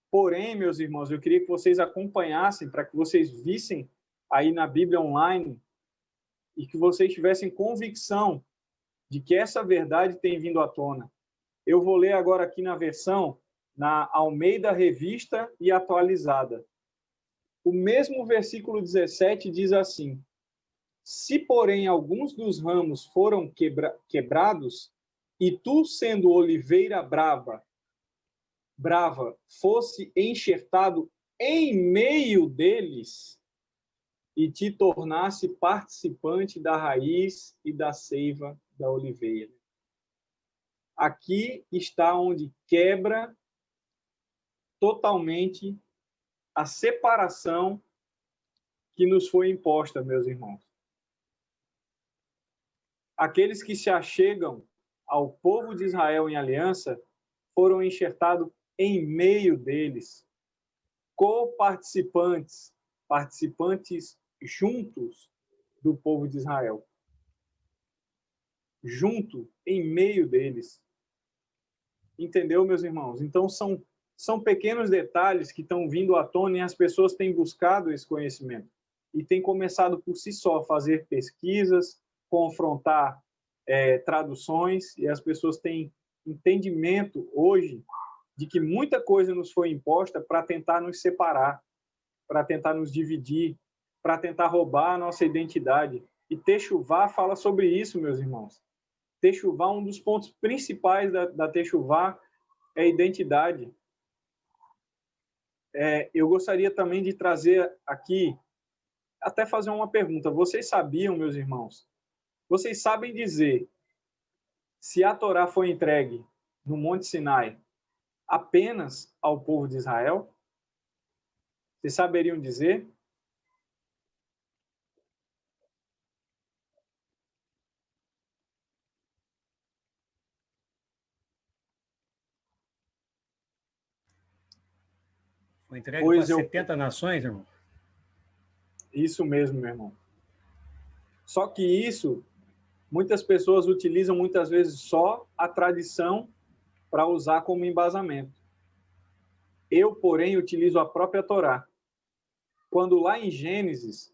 Porém, meus irmãos, eu queria que vocês acompanhassem, para que vocês vissem aí na Bíblia online e que vocês tivessem convicção de que essa verdade tem vindo à tona. Eu vou ler agora aqui na versão, na Almeida Revista e Atualizada. O mesmo versículo 17 diz assim, se, porém, alguns dos ramos foram quebrados, e tu, sendo oliveira brava, fosse enxertado em meio deles, e te tornasse participante da raiz e da seiva da oliveira. Aqui está onde quebra totalmente a separação que nos foi imposta, meus irmãos. Aqueles que se achegam ao povo de Israel em aliança foram enxertados em meio deles, co-participantes, participantes juntos do povo de Israel. Junto, em meio deles. Entendeu, meus irmãos? Então, são pequenos detalhes que estão vindo à tona e as pessoas têm buscado esse conhecimento. E têm começado por si só a fazer pesquisas, confrontar traduções, e as pessoas têm entendimento hoje de que muita coisa nos foi imposta para tentar nos separar, para tentar nos dividir, para tentar roubar a nossa identidade. E Techuvá fala sobre isso, meus irmãos. Techuvá, um dos pontos principais da Techuvá é a identidade. Eu gostaria também de trazer aqui, até fazer uma pergunta. Vocês sabiam, meus irmãos, vocês sabem dizer se a Torá foi entregue no Monte Sinai apenas ao povo de Israel? Vocês saberiam dizer? Foi entregue para 70 nações, irmão? Isso mesmo, meu irmão. Só que isso, muitas pessoas utilizam muitas vezes só a tradição para usar como embasamento. Eu, porém, utilizo a própria Torá. Quando lá em Gênesis,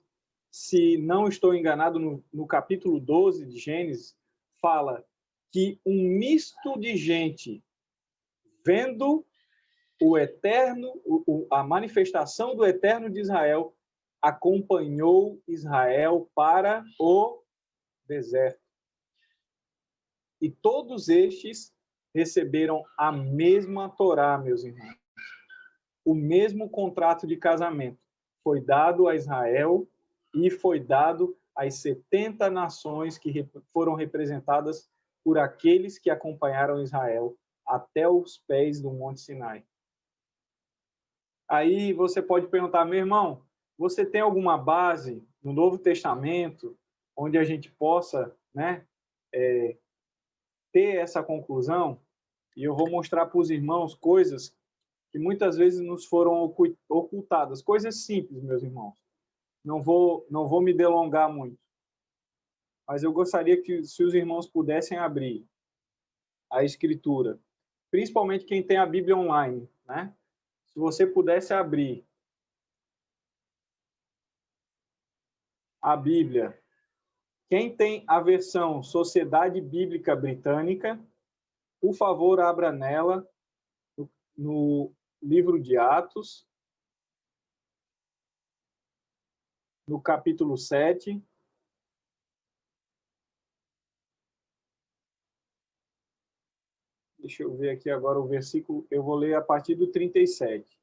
se não estou enganado, no capítulo 12 de Gênesis, fala que um misto de gente vendo o eterno, a manifestação do eterno de Israel acompanhou Israel para o deserto. E todos estes receberam a mesma Torá, meus irmãos. O mesmo contrato de casamento foi dado a Israel e foi dado às 70 nações que foram representadas por aqueles que acompanharam Israel até os pés do Monte Sinai. Aí você pode perguntar, meu irmão, você tem alguma base no Novo Testamento onde a gente possa, ter essa conclusão? E eu vou mostrar para os irmãos coisas que muitas vezes nos foram ocultadas, coisas simples, meus irmãos. Não vou me delongar muito, mas eu gostaria que, se os irmãos pudessem abrir a Escritura, principalmente quem tem a Bíblia online, né? Se você pudesse abrir a Bíblia, quem tem a versão Sociedade Bíblica Britânica, por favor, abra nela, no livro de Atos, no capítulo 7. Deixa eu ver aqui agora o versículo, eu vou ler a partir do 37.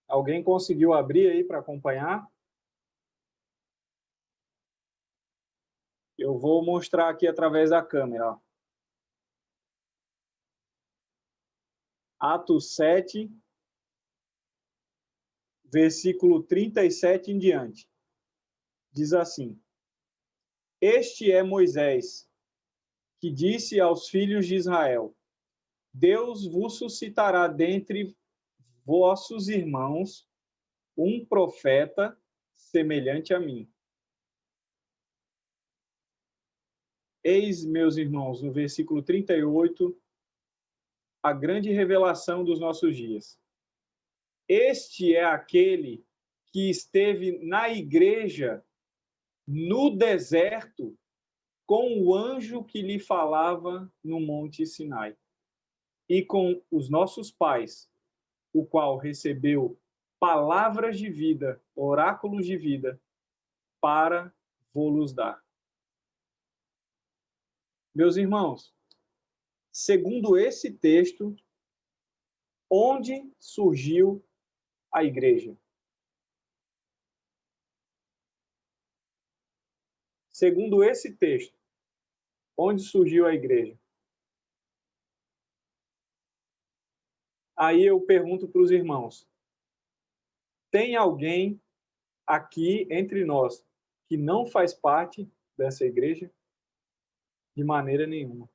Alguém conseguiu abrir aí para acompanhar? Eu vou mostrar aqui através da câmera. Atos 7, versículo 37 em diante. Diz assim: Este é Moisés, que disse aos filhos de Israel: Deus vos suscitará dentre vossos irmãos um profeta semelhante a mim. Eis, meus irmãos, no versículo 38, a grande revelação dos nossos dias. Este é aquele que esteve na igreja, no deserto, com o anjo que lhe falava no Monte Sinai, e com os nossos pais, o qual recebeu palavras de vida, oráculos de vida, para vô-los dar. Meus irmãos, segundo esse texto, onde surgiu a igreja? Segundo esse texto, onde surgiu a igreja? Aí eu pergunto para os irmãos, tem alguém aqui entre nós que não faz parte dessa igreja? De maneira nenhuma.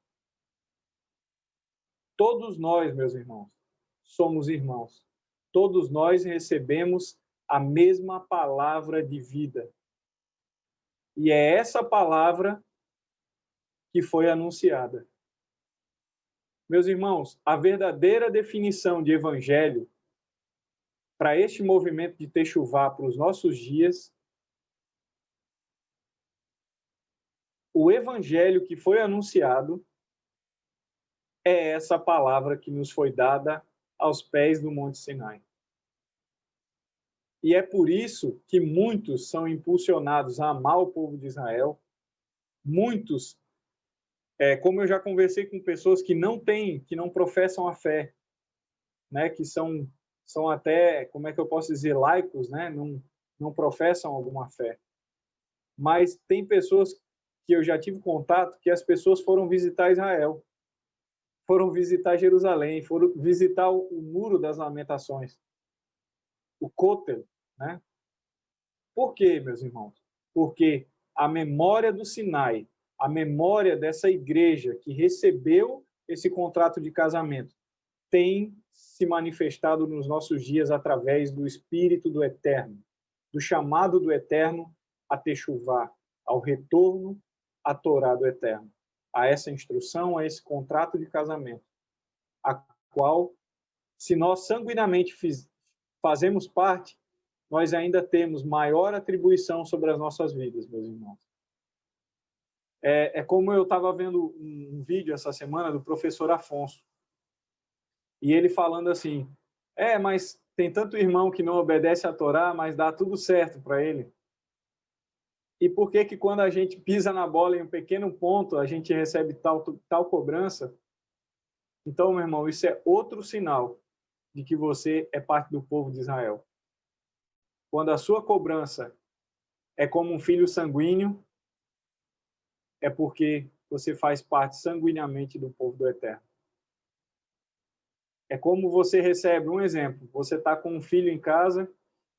Todos nós, meus irmãos, somos irmãos. Todos nós recebemos a mesma palavra de vida. E é essa palavra que foi anunciada. Meus irmãos, a verdadeira definição de evangelho para este movimento de Techuvá para os nossos dias, o evangelho que foi anunciado é essa palavra que nos foi dada aos pés do Monte Sinai. E é por isso que muitos são impulsionados a amar o povo de Israel. Muitos, como eu já conversei com pessoas que não professam a fé, né, que são até, como é que eu posso dizer, laicos, né, não professam alguma fé. Mas tem pessoas que eu já tive contato que as pessoas foram visitar Israel, foram visitar Jerusalém, foram visitar o Muro das Lamentações, o Kotel, né? Por quê, meus irmãos? Porque a memória do Sinai, a memória dessa igreja que recebeu esse contrato de casamento, tem se manifestado nos nossos dias através do Espírito do Eterno, do chamado do Eterno a techuvá, ao retorno à Torá do Eterno, a essa instrução, a esse contrato de casamento, a qual, se nós sanguinamente fazemos parte, nós ainda temos maior atribuição sobre as nossas vidas, meus irmãos. É como eu estava vendo um vídeo essa semana do professor Afonso, e ele falando assim, mas tem tanto irmão que não obedece à Torá, mas dá tudo certo para ele. E por que quando a gente pisa na bola em um pequeno ponto, a gente recebe tal cobrança? Então, meu irmão, isso é outro sinal de que você é parte do povo de Israel. Quando a sua cobrança é como um filho sanguíneo, é porque você faz parte sanguineamente do povo do Eterno. É como você recebe, um exemplo, você está com um filho em casa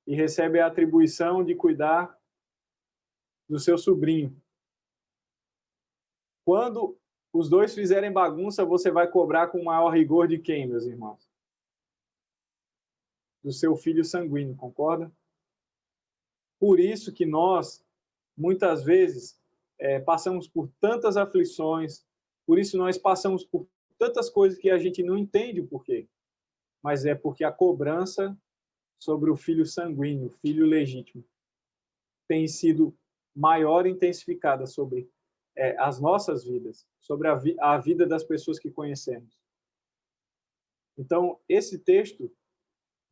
e recebe a atribuição de cuidar do seu sobrinho. Quando os dois fizerem bagunça, você vai cobrar com maior rigor de quem, meus irmãos? Do seu filho sanguíneo, concorda? Por isso que nós, muitas vezes, passamos por tantas aflições, por isso nós passamos por tantas coisas que a gente não entende o porquê. Mas é porque a cobrança sobre o filho sanguíneo, o filho legítimo, tem sido maior e intensificada sobre as nossas vidas, sobre a vida das pessoas que conhecemos. Então, esse texto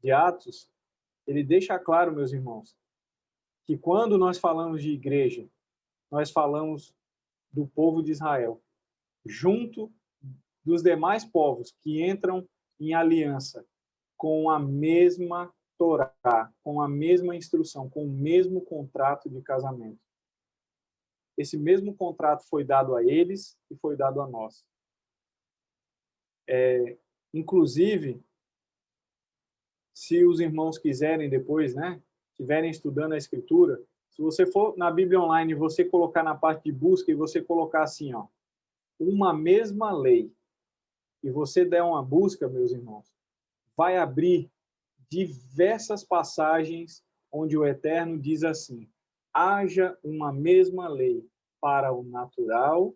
de Atos, ele deixa claro, meus irmãos, que quando nós falamos de igreja, nós falamos do povo de Israel, junto dos demais povos que entram em aliança com a mesma Torá, com a mesma instrução, com o mesmo contrato de casamento. Esse mesmo contrato foi dado a eles e foi dado a nós. Inclusive, se os irmãos quiserem depois, né, estiverem estudando a Escritura, se você for na Bíblia Online e você colocar na parte de busca e você colocar assim, uma mesma lei, e você der uma busca, meus irmãos, vai abrir diversas passagens onde o Eterno diz assim, haja uma mesma lei para o natural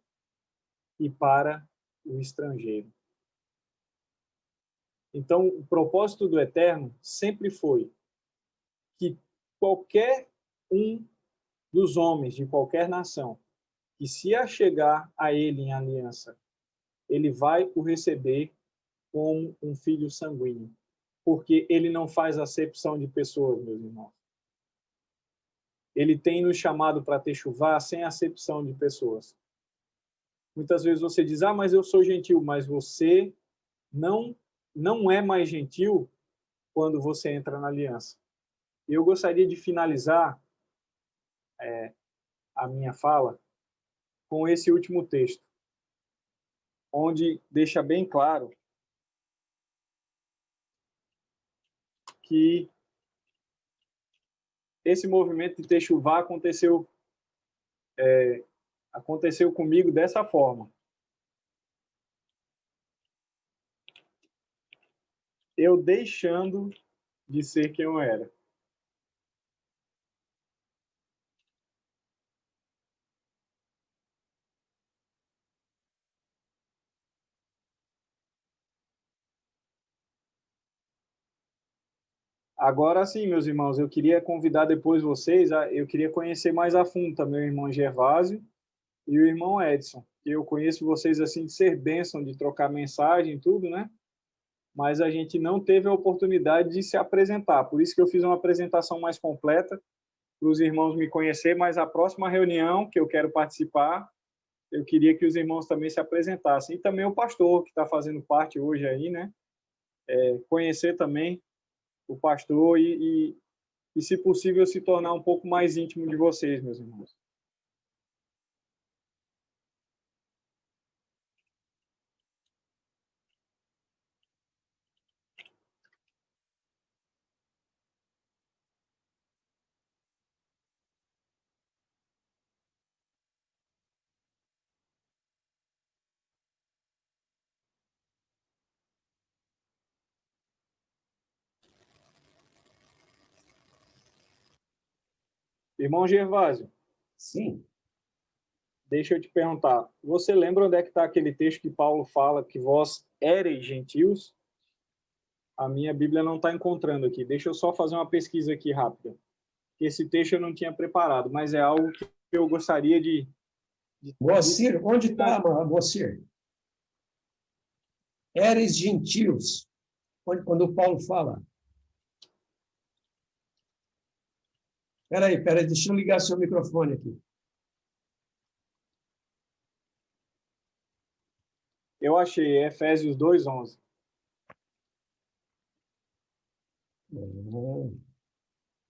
e para o estrangeiro. Então, o propósito do Eterno sempre foi que qualquer um dos homens de qualquer nação que se achegar a ele em aliança, ele vai o receber como um filho sanguíneo, porque ele não faz acepção de pessoas, meus irmãos. Ele tem nos chamado para techuvá sem acepção de pessoas. Muitas vezes você diz, mas eu sou gentil, mas você não é mais gentil quando você entra na aliança. E eu gostaria de finalizar a minha fala com esse último texto, onde deixa bem claro que esse movimento de techuvá aconteceu comigo dessa forma. Eu deixando de ser quem eu era. Agora sim, meus irmãos, eu queria convidar depois vocês, eu queria conhecer mais a fundo também o irmão Gervásio e o irmão Edson. Eu conheço vocês assim de ser bênção, de trocar mensagem e tudo, né? Mas a gente não teve a oportunidade de se apresentar. Por isso que eu fiz uma apresentação mais completa para os irmãos me conhecer, mas a próxima reunião que eu quero participar, eu queria que os irmãos também se apresentassem. E também o pastor, que está fazendo parte hoje aí, né? Conhecer também o pastor e, se possível, se tornar um pouco mais íntimo de vocês, meus irmãos. Irmão Gervásio. Sim. Deixa eu te perguntar, você lembra onde é que está aquele texto que Paulo fala que vós éreis gentios? A minha Bíblia não está encontrando aqui. Deixa eu só fazer uma pesquisa aqui rápida. Esse texto eu não tinha preparado, mas é algo que eu gostaria de... Moacir, onde está, Moacir? Éreis gentios. Quando o Paulo fala. Espera aí, deixa eu ligar seu microfone aqui. Eu achei, Efésios 2:11.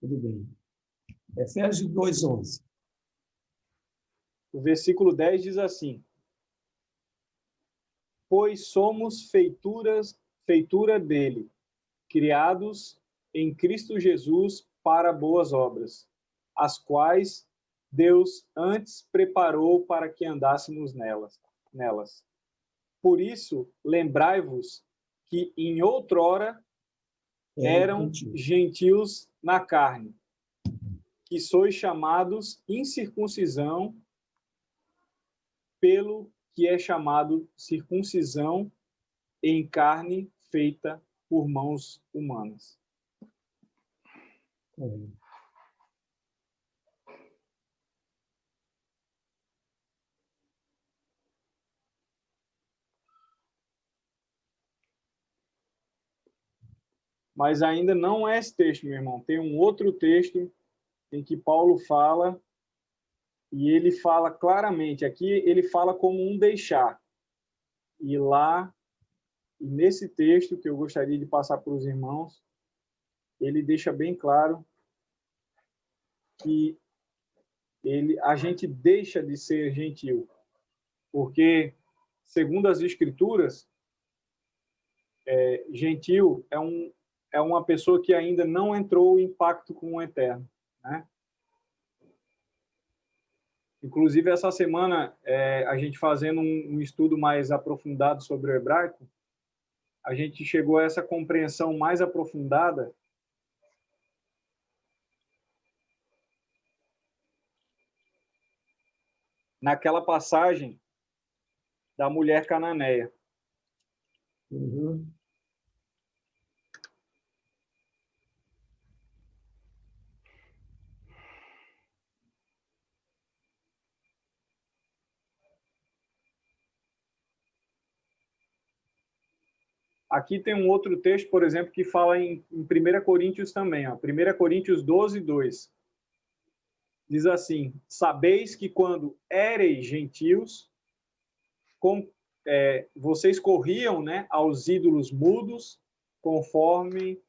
Tudo bem. Efésios 2:11. O versículo 10 diz assim: pois somos feitura dele, criados em Cristo Jesus para boas obras, as quais Deus antes preparou para que andássemos nelas. Por isso, lembrai-vos que em outrora eram gentios na carne, que sois chamados incircuncisão pelo que é chamado circuncisão em carne feita por mãos humanas. Mas ainda não é esse texto, meu irmão. Tem um outro texto em que Paulo fala, e ele fala claramente, aqui ele fala como um deixar. E lá, nesse texto que eu gostaria de passar para os irmãos, ele deixa bem claro que a gente deixa de ser gentil. Porque, segundo as Escrituras, gentil é uma pessoa que ainda não entrou em pacto com o Eterno, né? Inclusive, essa semana, a gente fazendo um estudo mais aprofundado sobre o hebraico, a gente chegou a essa compreensão mais aprofundada naquela passagem da mulher cananeia. Uhum. Aqui tem um outro texto, por exemplo, que fala em 1 Coríntios também. 1 Coríntios 12:2. Diz assim: sabeis que quando éreis gentios, vocês corriam, né, aos ídolos mudos, conforme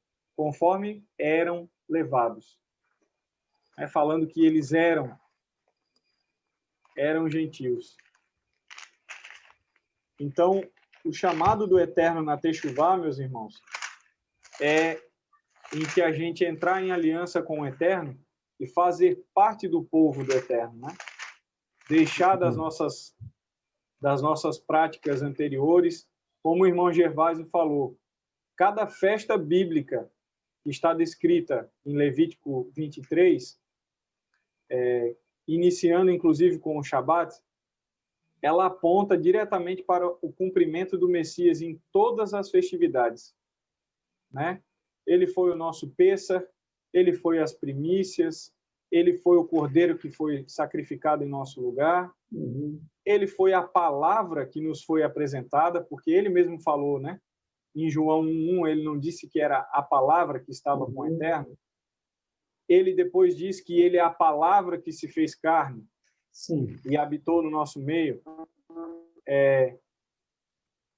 eram levados. Falando que eles eram gentios. Então, o chamado do Eterno na Techuvá, meus irmãos, é em que a gente entrar em aliança com o Eterno e fazer parte do povo do Eterno, né? Deixar das nossas práticas anteriores, como o irmão Gervásio falou, cada festa bíblica que está descrita em Levítico 23, iniciando inclusive com o Shabat, ela aponta diretamente para o cumprimento do Messias em todas as festividades, né? Ele foi o nosso Pêssar, ele foi as primícias, ele foi o cordeiro que foi sacrificado em nosso lugar, ele foi a palavra que nos foi apresentada, porque ele mesmo falou, né? Em João 1:1, ele não disse que era a palavra que estava com o Eterno. Ele depois diz que ele é a palavra que se fez carne. Sim. E habitou no nosso meio.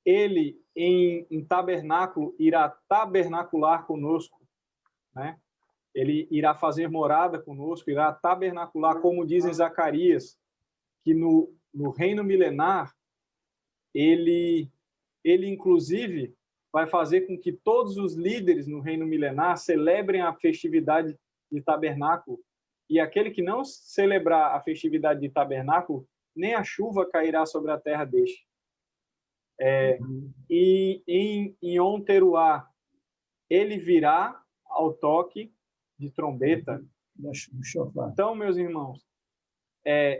Ele, em tabernáculo, irá tabernacular conosco, né? Ele irá fazer morada conosco, irá tabernacular, como diz em Zacarias, que no reino milenar, ele inclusive vai fazer com que todos os líderes no reino milenar celebrem a festividade de tabernáculo, e aquele que não celebrar a festividade de tabernáculo, nem a chuva cairá sobre a terra deste. E em Yom Teruah, ele virá ao toque de trombeta. Então, meus irmãos,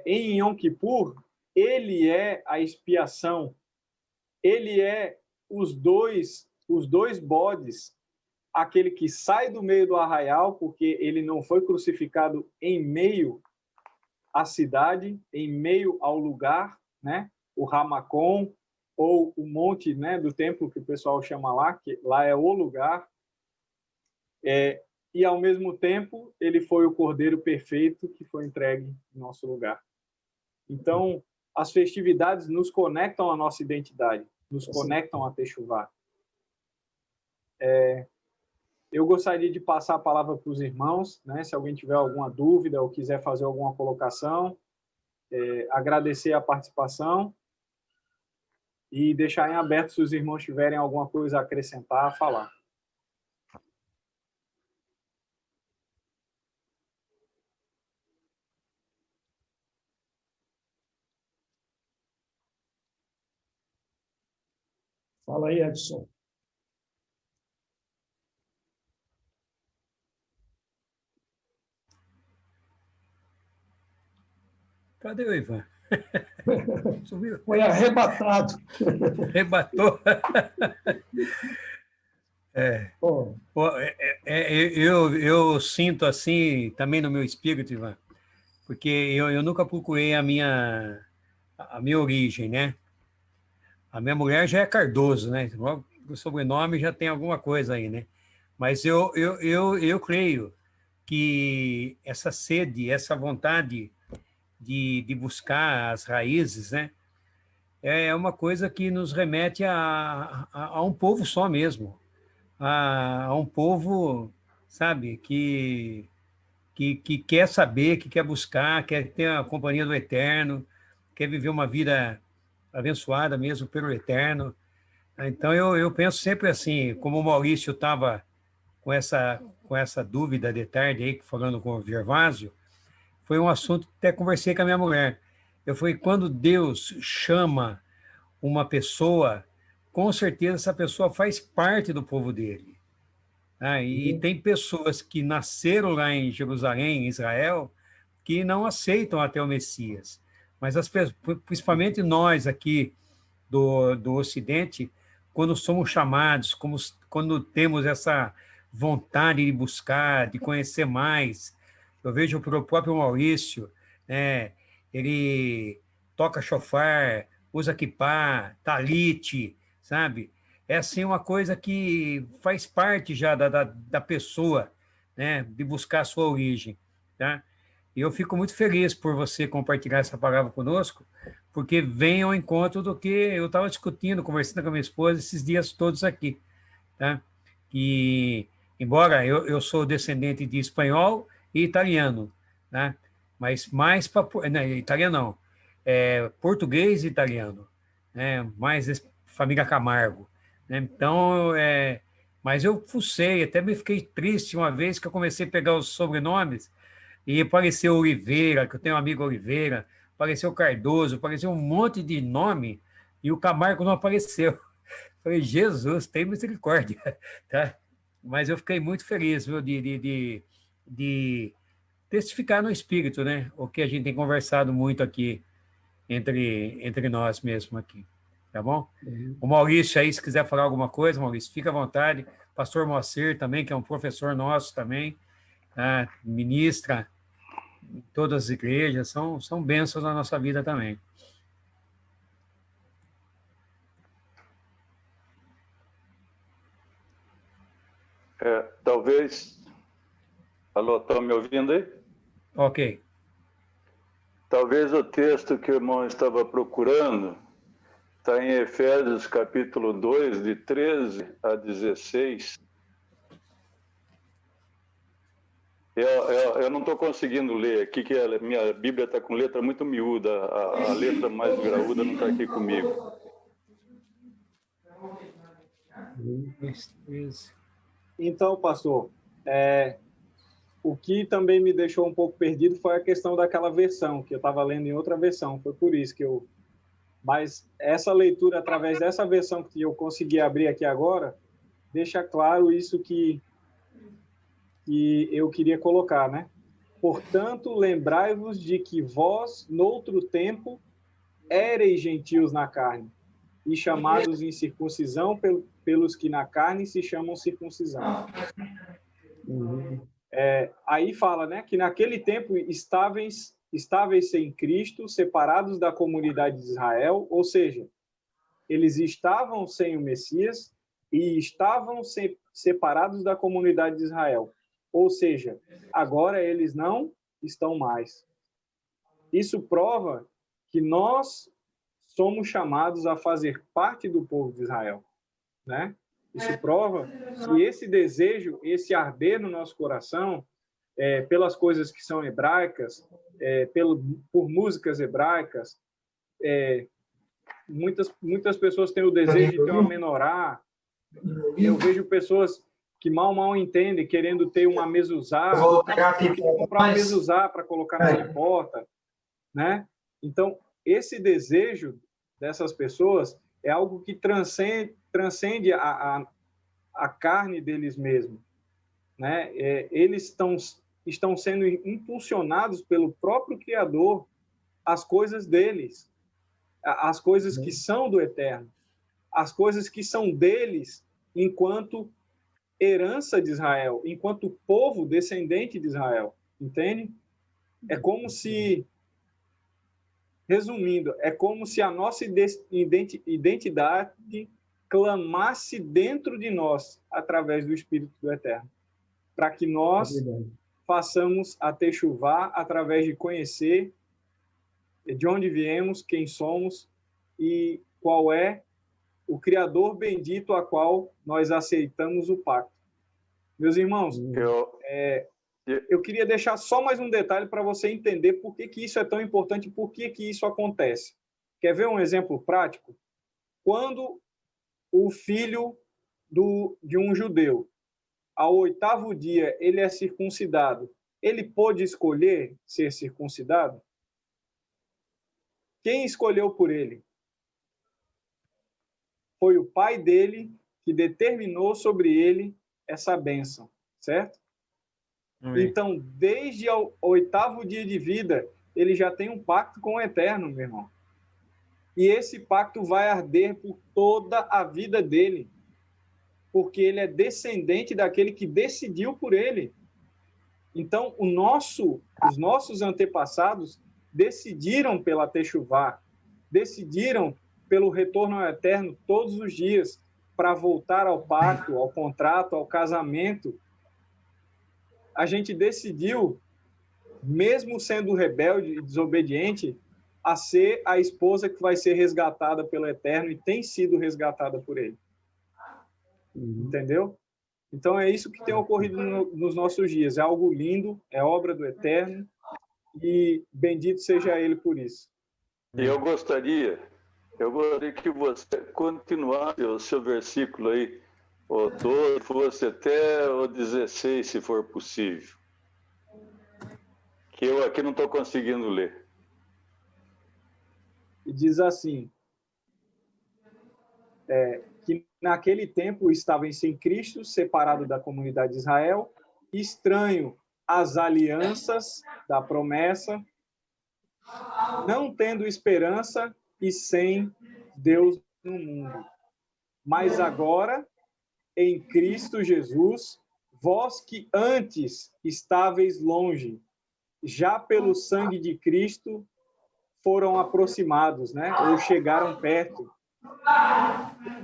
em Yom Kippur, ele é a expiação, ele é os dois bodes, aquele que sai do meio do arraial, porque ele não foi crucificado em meio à cidade, em meio ao lugar, né? O Ramacom, ou o monte, né, do templo, que o pessoal chama lá, que lá é o lugar. E, ao mesmo tempo, ele foi o cordeiro perfeito que foi entregue em nosso lugar. Então, as festividades nos conectam à nossa identidade, nos conectam a Techuvá. Eu gostaria de passar a palavra para os irmãos, né? Se alguém tiver alguma dúvida ou quiser fazer alguma colocação, agradecer a participação e deixar em aberto se os irmãos tiverem alguma coisa a acrescentar, a falar. Fala aí, Edson. Cadê o Ivan? Sumiu. Foi arrebatado. Arrebatou. Eu sinto assim também no meu espírito, Ivan, porque eu nunca procurei a minha origem, né? A minha mulher já é Cardoso, né? O sobrenome já tem alguma coisa aí, né? Mas eu creio que essa sede, essa vontade de buscar as raízes, né? É uma coisa que nos remete a um povo só mesmo, a um povo, sabe, que quer saber, que quer buscar, quer ter a companhia do Eterno, quer viver uma vida abençoada mesmo pelo Eterno. Então, eu penso sempre assim, como o Maurício estava com essa dúvida de tarde aí, falando com o Gervásio, foi um assunto que até conversei com a minha mulher. Eu falei, quando Deus chama uma pessoa, com certeza essa pessoa faz parte do povo dele. E tem pessoas que nasceram lá em Jerusalém, em Israel, que não aceitam até o Messias. Mas principalmente nós aqui do Ocidente, quando somos chamados, quando temos essa vontade de buscar, de conhecer mais. Eu vejo o próprio Maurício, né? Ele toca chofar, usa quipá, talite, sabe? É assim uma coisa que faz parte já da pessoa, né? De buscar a sua origem, tá? E eu fico muito feliz por você compartilhar essa palavra conosco, porque vem ao encontro do que eu estava discutindo, conversando com a minha esposa esses dias todos aqui, tá? Que, embora eu sou descendente de espanhol e italiano, né? Mas mais para... italiano não, português e italiano, né? Mais família Camargo, né? Então, mas eu fucei, até me fiquei triste uma vez que eu comecei a pegar os sobrenomes e apareceu Oliveira, que eu tenho um amigo Oliveira, apareceu Cardoso, apareceu um monte de nome e o Camargo não apareceu. Falei, Jesus, tem misericórdia, tá? Mas eu fiquei muito feliz, viu, de testificar no espírito, né? O que a gente tem conversado muito aqui entre nós mesmo aqui, tá bom? O Maurício aí, se quiser falar alguma coisa, Maurício, fica à vontade. Pastor Moacir também, que é um professor nosso também, tá? Ministra, em todas as igrejas, são bênçãos na nossa vida também. Talvez... Alô, estão me ouvindo aí? Ok. Talvez o texto que o irmão estava procurando está em Efésios capítulo 2, de 13 a 16. Eu não estou conseguindo ler aqui, que a minha Bíblia está com letra muito miúda, a letra mais graúda não está aqui comigo. Então, pastor, o que também me deixou um pouco perdido foi a questão daquela versão, que eu estava lendo em outra versão, foi por isso que eu... Mas essa leitura, através dessa versão que eu consegui abrir aqui agora, deixa claro isso que eu queria colocar, né? Portanto, lembrai-vos de que vós, noutro tempo, éreis gentios na carne, e chamados em circuncisão pelos que na carne se chamam circuncisão. Aí fala, né, que naquele tempo estáveis sem Cristo, separados da comunidade de Israel, ou seja, eles estavam sem o Messias e estavam separados da comunidade de Israel. Ou seja, agora eles não estão mais. Isso prova que nós somos chamados a fazer parte do povo de Israel, né? Isso prova que esse desejo, esse arder no nosso coração, pelas coisas que são hebraicas, por músicas hebraicas, muitas pessoas têm o desejo de ter uma menorá. Eu vejo pessoas que mal entendem, querendo ter uma mezuzá, comprar uma mezuzá para colocar na minha porta, né? Então, esse desejo dessas pessoas é algo que transcende a carne deles mesmos, né? Eles estão sendo impulsionados pelo próprio Criador às coisas deles, as coisas que são do Eterno, as coisas que são deles enquanto herança de Israel, enquanto povo descendente de Israel, entende? É como se, resumindo, é como se a nossa identidade clamasse dentro de nós através do Espírito do Eterno, para que nós façamos a techuvá através de conhecer de onde viemos, quem somos e qual é o Criador bendito a qual nós aceitamos o pacto. Meus irmãos, eu queria deixar só mais um detalhe para você entender por que isso é tão importante e por que isso acontece. Quer ver um exemplo prático? Quando o filho de um judeu, ao 8º dia, ele é circuncidado, ele pôde escolher ser circuncidado? Quem escolheu por ele? Foi o pai dele que determinou sobre ele essa bênção, certo? Então, desde o 8º dia de vida, ele já tem um pacto com o Eterno, meu irmão. E esse pacto vai arder por toda a vida dele, porque ele é descendente daquele que decidiu por ele. Então, os nossos antepassados decidiram pela techuvá, decidiram pelo retorno ao Eterno todos os dias, para voltar ao pacto, ao contrato, ao casamento. A gente decidiu, mesmo sendo rebelde e desobediente, a ser a esposa que vai ser resgatada pelo Eterno e tem sido resgatada por ele. Entendeu? Então, é isso que tem ocorrido nos nossos dias. É algo lindo, é obra do Eterno e bendito seja ele por isso. E eu gostaria que você continuasse o seu versículo aí, o 12, fosse até o 16, se for possível. Que eu aqui não estou conseguindo ler. E diz assim, que naquele tempo estavam sem Cristo, separado da comunidade de Israel, estranho às alianças da promessa, não tendo esperança e sem Deus no mundo. Mas agora, em Cristo Jesus, vós que antes estáveis longe, já pelo sangue de Cristo foram aproximados, né? Ou chegaram perto.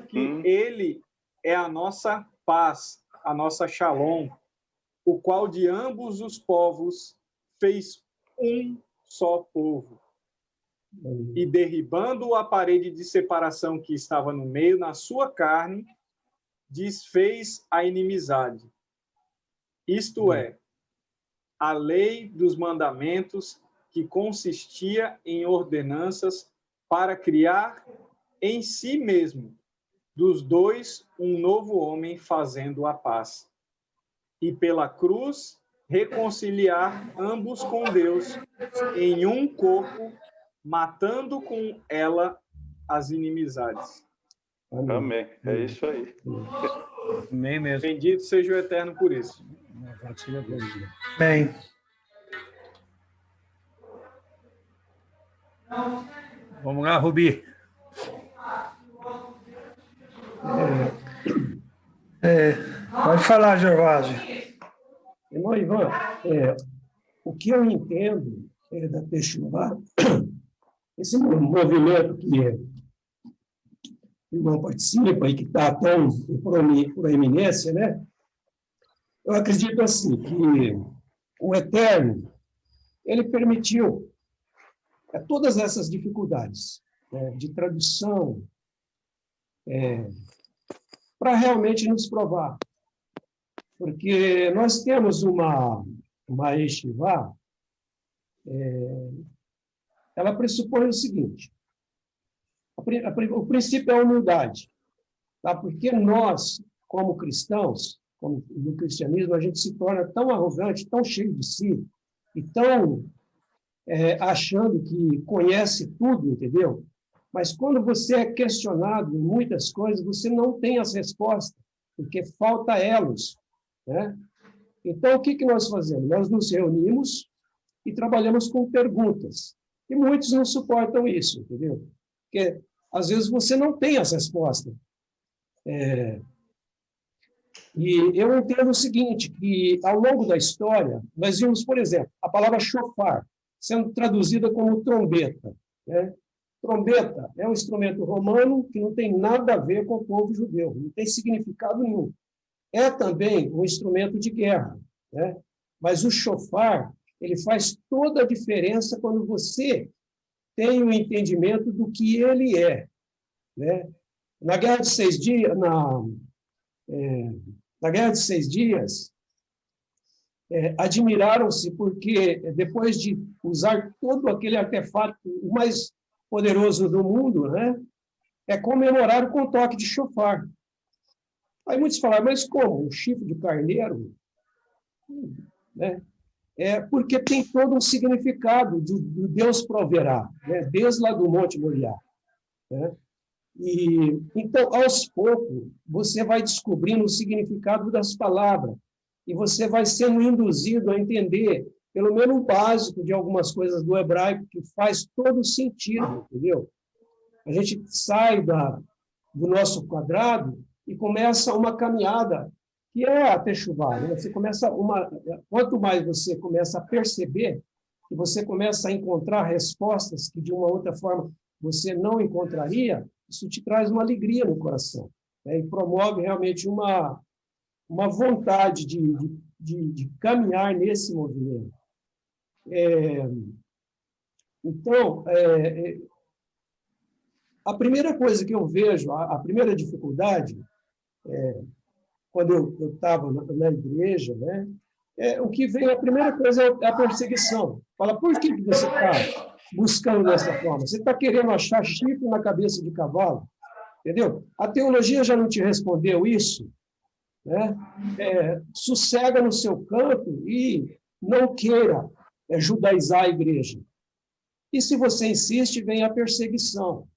Que ele é a nossa paz, a nossa shalom, o qual de ambos os povos fez um só povo. E derribando a parede de separação que estava no meio, na sua carne, desfez a inimizade. Isto é, a lei dos mandamentos que consistia em ordenanças para criar em si mesmo, dos dois, um novo homem fazendo a paz. E pela cruz, reconciliar ambos com Deus em um corpo, matando com ela as inimizades. Amém. É isso aí. Amém mesmo. Bendito seja o Eterno por isso. Bem, Vamos lá, Rubi. pode falar, Gervásio. Irmão Ivan, o que eu entendo da Techuvá, esse movimento que o irmão participa e que está tão em proeminência, né? Eu acredito assim, que o Eterno, ele permitiu todas essas dificuldades, né, de tradução, para realmente nos provar. Porque nós temos uma yeshiva, ela pressupõe o seguinte: o princípio é a humildade, tá? Porque nós, como cristãos, como no cristianismo, a gente se torna tão arrogante, tão cheio de si, e tão achando que conhece tudo, entendeu? Mas quando você é questionado em muitas coisas, você não tem as respostas, porque falta elos, né? Então, o que nós fazemos? Nós nos reunimos e trabalhamos com perguntas. E muitos não suportam isso, entendeu? Porque, às vezes, você não tem as respostas. E eu entendo o seguinte, que, ao longo da história, nós vimos, por exemplo, a palavra shofar sendo traduzida como trombeta, né? Trombeta é um instrumento romano que não tem nada a ver com o povo judeu, não tem significado nenhum. É também um instrumento de guerra, né? Mas o shofar, ele faz toda a diferença quando você tem um entendimento do que ele é, né? Na Guerra de 6 Dias, na Guerra de 6 Dias, admiraram-se porque, depois de usar todo aquele artefato, o mais poderoso do mundo, né, comemoraram com o toque de shofar. Aí muitos falaram, mas como? Um chifre de carneiro? Né? Porque tem todo um significado do Deus proverá, né? Desde lá do Monte Moriá. Né? E, então, aos poucos, você vai descobrindo o significado das palavras e você vai sendo induzido a entender pelo menos o básico de algumas coisas do hebraico, que faz todo sentido, entendeu? A gente sai do nosso quadrado e começa uma caminhada, que é a Techuvá, né? Quanto mais você começa a perceber, que você começa a encontrar respostas que, de uma outra forma, você não encontraria, isso te traz uma alegria no coração, né? E promove realmente uma vontade de caminhar nesse movimento. Então, a primeira coisa que eu vejo, a primeira dificuldade, quando eu estava na igreja, né, o que vem, a primeira coisa é a perseguição. Fala, por que você está buscando dessa forma? Você está querendo achar chifre na cabeça de cavalo? Entendeu? A teologia já não te respondeu isso? Né? Sossega no seu canto e não queira judaizar a igreja. E se você insiste, vem a perseguição.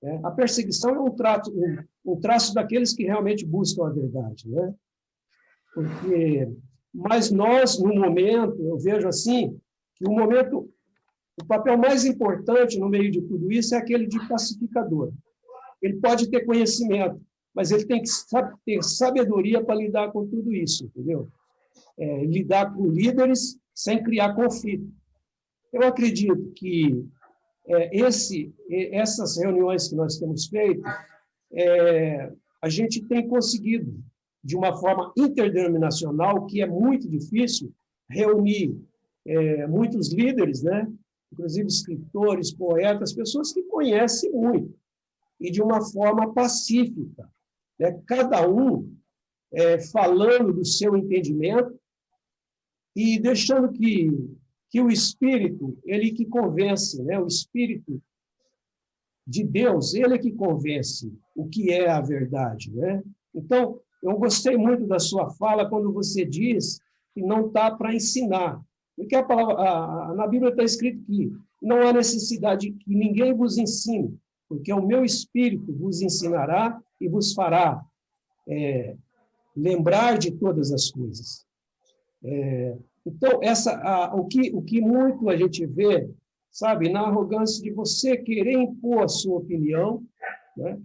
Né? A perseguição é um traço daqueles que realmente buscam a verdade. Né? Mas nós, no momento, eu vejo assim, que o papel mais importante no meio de tudo isso é aquele de pacificador. Ele pode ter conhecimento, mas ele tem que ter sabedoria para lidar com tudo isso, entendeu? Lidar com líderes sem criar conflito. Eu acredito que essas reuniões que nós temos feito, a gente tem conseguido, de uma forma interdenominacional, que é muito difícil, reunir muitos líderes, né? Inclusive escritores, poetas, pessoas que conhecem muito, e de uma forma pacífica, né? Cada um falando do seu entendimento e deixando que o Espírito, ele que convence, né? O Espírito de Deus, ele é que convence o que é a verdade, né? Então, eu gostei muito da sua fala quando você diz que não está para ensinar. Porque a palavra, na Bíblia está escrito que não há necessidade que ninguém vos ensine, porque o meu Espírito vos ensinará e vos fará lembrar de todas as coisas. Então, o que muito a gente vê, sabe, na arrogância de você querer impor a sua opinião, né?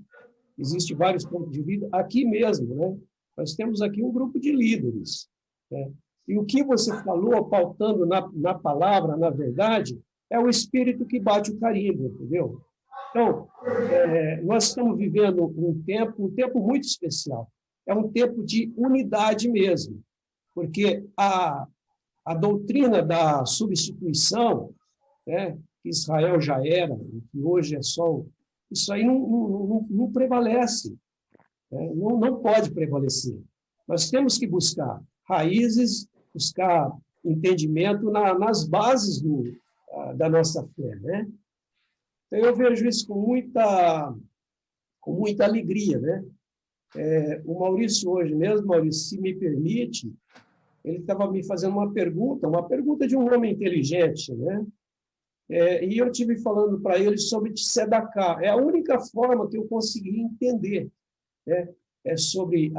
Existem vários pontos de vista, aqui mesmo, né? Nós temos aqui um grupo de líderes, né? E o que você falou, pautando na palavra, na verdade, é o Espírito que bate o carimbo, entendeu? Então, nós estamos vivendo um tempo muito especial. É um tempo de unidade mesmo, porque a doutrina da substituição, né, que Israel já era, que hoje é só... Isso aí não prevalece, né? Não pode prevalecer. Nós temos que buscar raízes, buscar entendimento nas bases da nossa fé, né? Então, eu vejo isso com muita alegria, né? O Maurício hoje mesmo, Maurício, se me permite, ele estava me fazendo uma pergunta de um homem inteligente, né? E eu tive falando para ele sobre Tzedakah. É a única forma que eu consegui entender, né? Sobre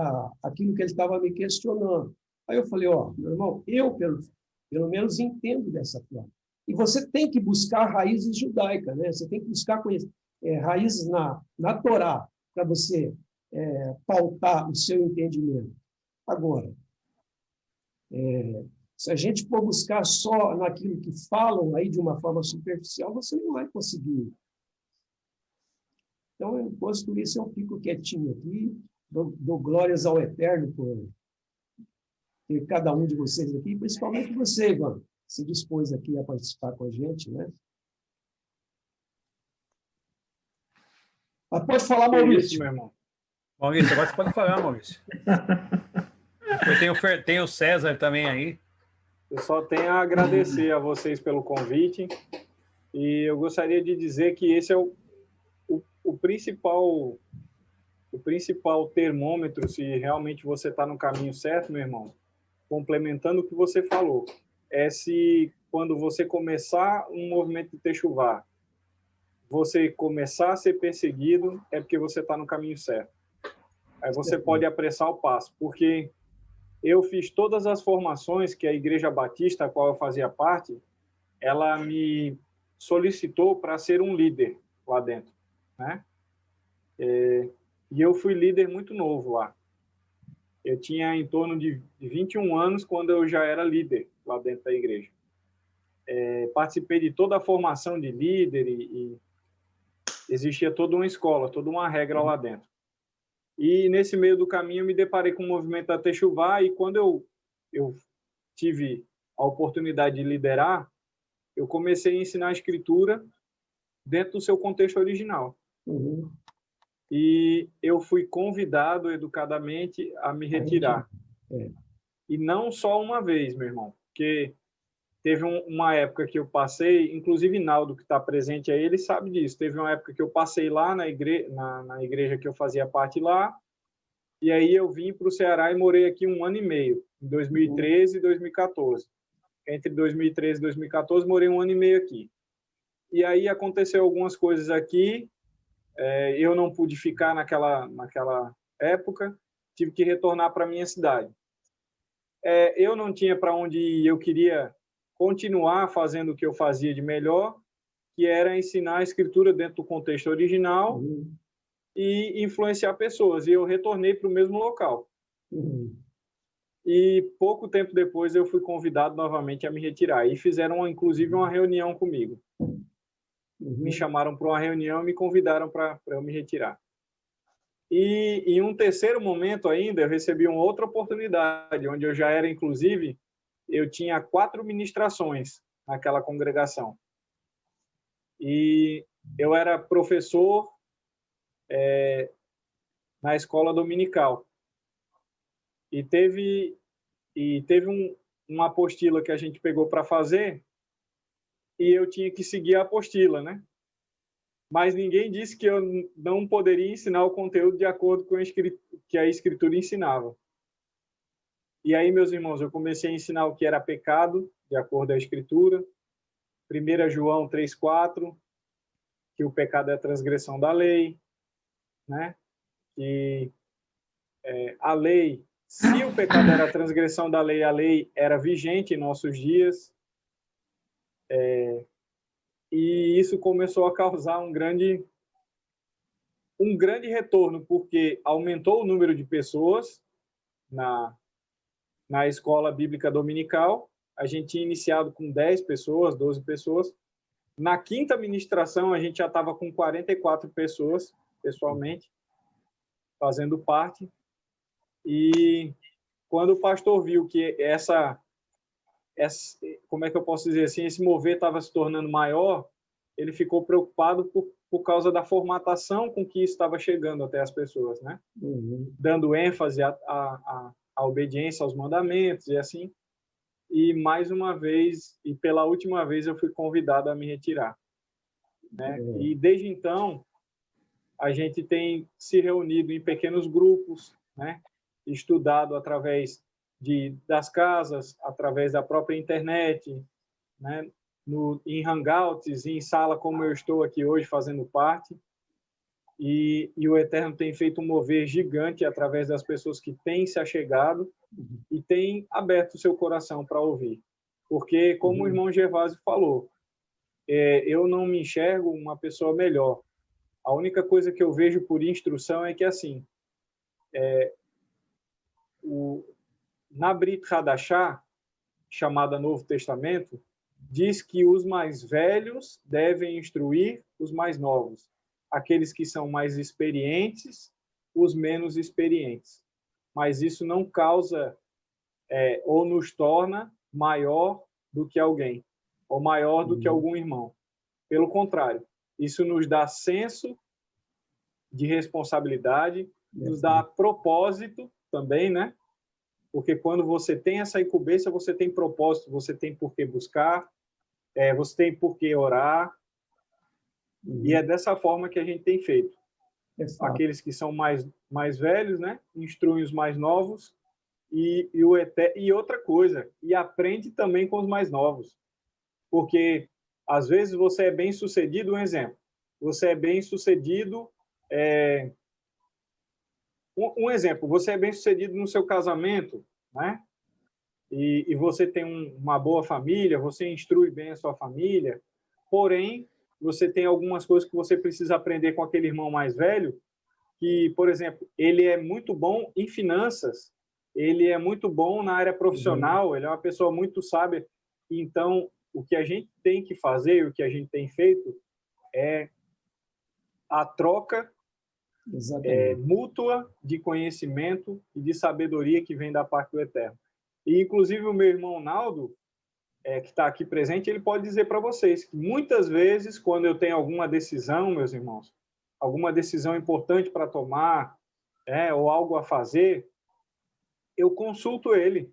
aquilo que ele estava me questionando. Aí eu falei, meu irmão, eu pelo menos entendo dessa forma. E você tem que buscar raízes judaicas, né? Você tem que buscar raízes na Torá, para você pautar o seu entendimento. Agora, se a gente for buscar só naquilo que falam aí de uma forma superficial, você não vai conseguir. Então, enquanto por isso, eu fico quietinho aqui, dou glórias ao Eterno por ter cada um de vocês aqui, principalmente você, Ivan, que se dispôs aqui a participar com a gente, né? Mas pode falar, Maurício. Isso, meu irmão. Maurício, agora você pode falar, Maurício. Tem o César também aí. Eu só tenho a agradecer a vocês pelo convite e eu gostaria de dizer que esse é o principal termômetro, se realmente você está no caminho certo, meu irmão, complementando o que você falou, se quando você começar um movimento de techuvá, você começar a ser perseguido, é porque você está no caminho certo. Aí você pode apressar o passo, porque eu fiz todas as formações que a Igreja Batista, a qual eu fazia parte, ela me solicitou para ser um líder lá dentro, né? E eu fui líder muito novo lá. Eu tinha em torno de 21 anos quando eu já era líder lá dentro da igreja. Participei de toda a formação de líder e existia toda uma escola, toda uma regra lá dentro. E nesse meio do caminho eu me deparei com o movimento da Techuvá e quando eu tive a oportunidade de liderar, eu comecei a ensinar a escritura dentro do seu contexto original. Uhum. E eu fui convidado educadamente a me retirar. E não só uma vez, meu irmão, porque teve uma época que eu passei, inclusive Naldo, que está presente aí, ele sabe disso. Teve uma época que eu passei lá na igreja que eu fazia parte lá, e aí eu vim para o Ceará e morei aqui 1 ano e meio, em 2013 e 2014. Entre 2013 e 2014, morei 1 ano e meio aqui. E aí aconteceu algumas coisas aqui, eu não pude ficar naquela época, tive que retornar para a minha cidade. Eu não tinha para onde ir, eu queria continuar fazendo o que eu fazia de melhor, que era ensinar a escritura dentro do contexto original e influenciar pessoas. E eu retornei para o mesmo local. E pouco tempo depois eu fui convidado novamente a me retirar. E fizeram, inclusive, uma reunião comigo. Me chamaram para uma reunião e me convidaram para eu me retirar. E em um terceiro momento ainda, eu recebi uma outra oportunidade, onde eu já era, inclusive, eu tinha 4 ministrações naquela congregação. E eu era professor na escola dominical. E teve uma apostila que a gente pegou para fazer e eu tinha que seguir a apostila, né? Mas ninguém disse que eu não poderia ensinar o conteúdo de acordo com que a Escritura ensinava. E aí, meus irmãos, eu comecei a ensinar o que era pecado, de acordo com a Escritura. 1 João 3,4, que o pecado é a transgressão da lei, né? Que a lei, se o pecado era a transgressão da lei, a lei era vigente em nossos dias. E isso começou a causar um grande retorno, porque aumentou o número de pessoas na escola bíblica dominical. A gente tinha iniciado com 10 pessoas, 12 pessoas. Na quinta ministração, a gente já estava com 44 pessoas, pessoalmente, fazendo parte. E quando o pastor viu que como é que eu posso dizer assim, esse mover estava se tornando maior, ele ficou preocupado por causa da formatação com que estava chegando até as pessoas, né? Dando ênfase à obediência aos mandamentos e assim. E mais uma vez, e pela última vez, eu fui convidado a me retirar, né? E desde então, a gente tem se reunido em pequenos grupos, né? Estudado através das casas, através da própria internet, né? Em hangouts, em sala como eu estou aqui hoje fazendo parte. E o Eterno tem feito um mover gigante através das pessoas que têm se achegado e têm aberto o seu coração para ouvir. Porque, como o irmão Gervásio falou, eu não me enxergo uma pessoa melhor. A única coisa que eu vejo por instrução é que, assim, na Brit Hadashah, chamada Novo Testamento, diz que os mais velhos devem instruir os mais novos. Aqueles que são mais experientes, os menos experientes. Mas isso não causa ou nos torna maior do que alguém, ou maior do que algum irmão. Pelo contrário, isso nos dá senso de responsabilidade, nos dá propósito também, né? Porque quando você tem essa incumbência, você tem propósito, você tem por que buscar, você tem por que orar, e é dessa forma que a gente tem feito. Aqueles que são mais velhos, né, instruem os mais novos, e outra coisa, e aprende também com os mais novos. Porque, às vezes, você é bem-sucedido, um exemplo, você é bem-sucedido... Um exemplo, você é bem-sucedido no seu casamento, né? E você tem uma boa família, você instrui bem a sua família, porém, você tem algumas coisas que você precisa aprender com aquele irmão mais velho, que, por exemplo, ele é muito bom em finanças, ele é muito bom na área profissional, ele é uma pessoa muito sábia. Então, o que a gente tem que fazer, o que a gente tem feito, é a troca mútua de conhecimento e de sabedoria que vem da parte do Eterno. E, inclusive, o meu irmão Naldo, que está aqui presente, ele pode dizer para vocês que muitas vezes, quando eu tenho alguma decisão, meus irmãos, alguma decisão importante para tomar, ou algo a fazer, eu consulto ele.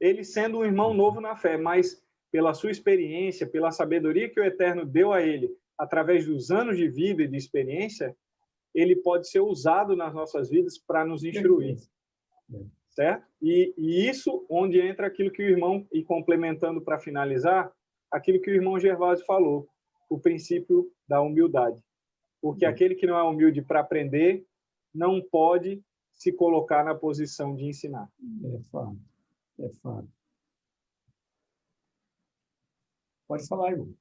Ele sendo um irmão novo na fé, mas pela sua experiência, pela sabedoria que o Eterno deu a ele, através dos anos de vida e de experiência, ele pode ser usado nas nossas vidas para nos instruir. Certo? E isso onde entra aquilo que o irmão, e complementando para finalizar, aquilo que o irmão Gervásio falou, o princípio da humildade. Porque aquele que não é humilde para aprender, não pode se colocar na posição de ensinar. É fato. É fato. Pode falar, irmão.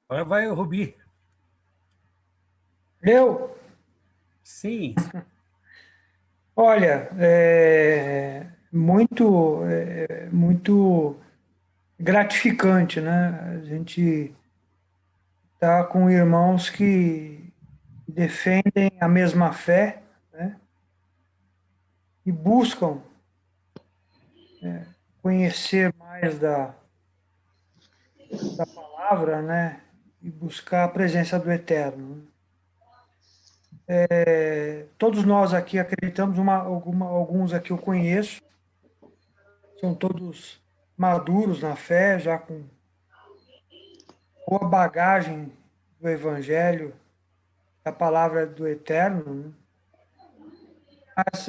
Agora vai o Rubi. Eu? Sim. Olha, muito gratificante, né? A gente está com irmãos que defendem a mesma fé, né? E buscam conhecer mais da palavra, né? E buscar a presença do Eterno. Todos nós aqui acreditamos, alguns aqui eu conheço, são todos maduros na fé, já com boa bagagem do Evangelho, da palavra do Eterno, né? Mas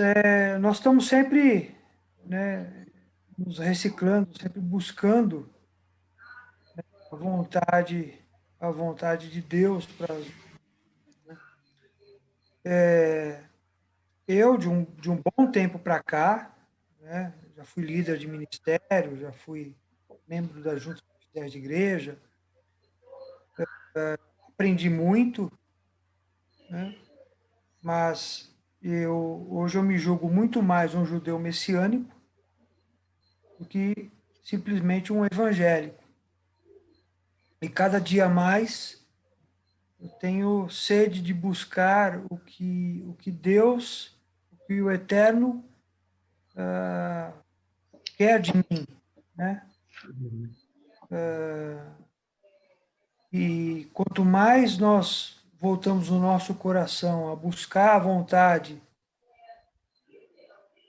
nós estamos sempre, né, nos reciclando, sempre buscando a vontade de Deus para eu de um bom tempo para cá, né, já fui líder de ministério, já fui membro da Junta de Igreja, aprendi muito, né, mas hoje eu me julgo muito mais um judeu messiânico do que simplesmente um evangélico. E cada dia mais eu tenho sede de buscar o que Deus, o que o Eterno quer de mim, né? E quanto mais nós voltamos o nosso coração a buscar a vontade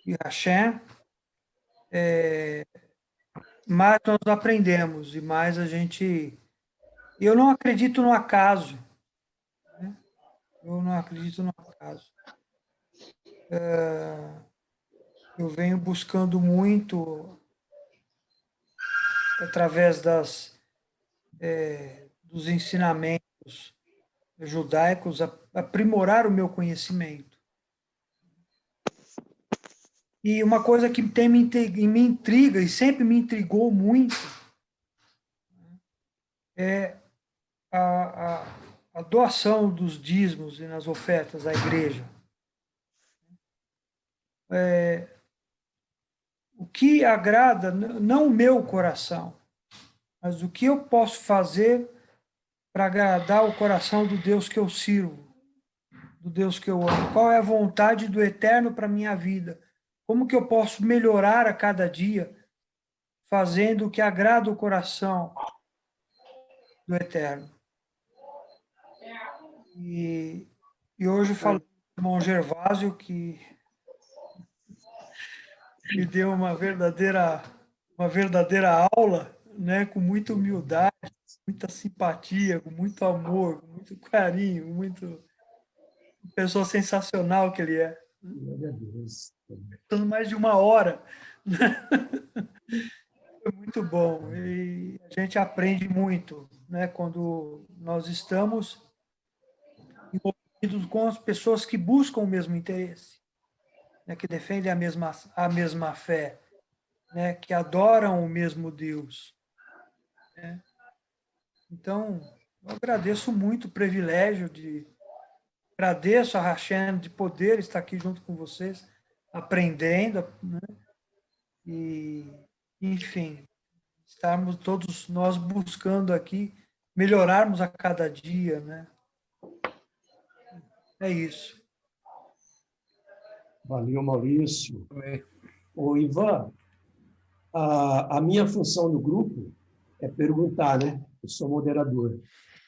de Hashem, mais nós aprendemos e mais a gente... Eu não acredito no acaso, né? Eu não acredito no acaso. Eu venho buscando muito, através dos ensinamentos judaicos, aprimorar o meu conhecimento. E uma coisa que me intriga e sempre me intrigou muito é a doação dos dízimos e nas ofertas à igreja. O que agrada, não o meu coração, mas o que eu posso fazer para agradar o coração do Deus que eu sirvo, do Deus que eu amo? Qual é a vontade do Eterno para a minha vida? Como que eu posso melhorar a cada dia, fazendo o que agrada o coração do Eterno? E hoje falei com o irmão Gervásio, que me deu uma verdadeira aula, né, com muita humildade, muita simpatia, com muito amor, com muito carinho, pessoa sensacional que ele é. Estando mais de 1 hora. Foi muito bom. E a gente aprende muito, né, quando nós estamos envolvidos com as pessoas que buscam o mesmo interesse, né, que defendem a mesma fé, né, que adoram o mesmo Deus, né? Então, eu agradeço muito o privilégio agradeço a Hashem de poder estar aqui junto com vocês, aprendendo, né? E, enfim, estarmos todos nós buscando aqui melhorarmos a cada dia, né? É isso. Valeu, Maurício. Ô, Ivan, a minha função no grupo é perguntar, né? Eu sou moderador.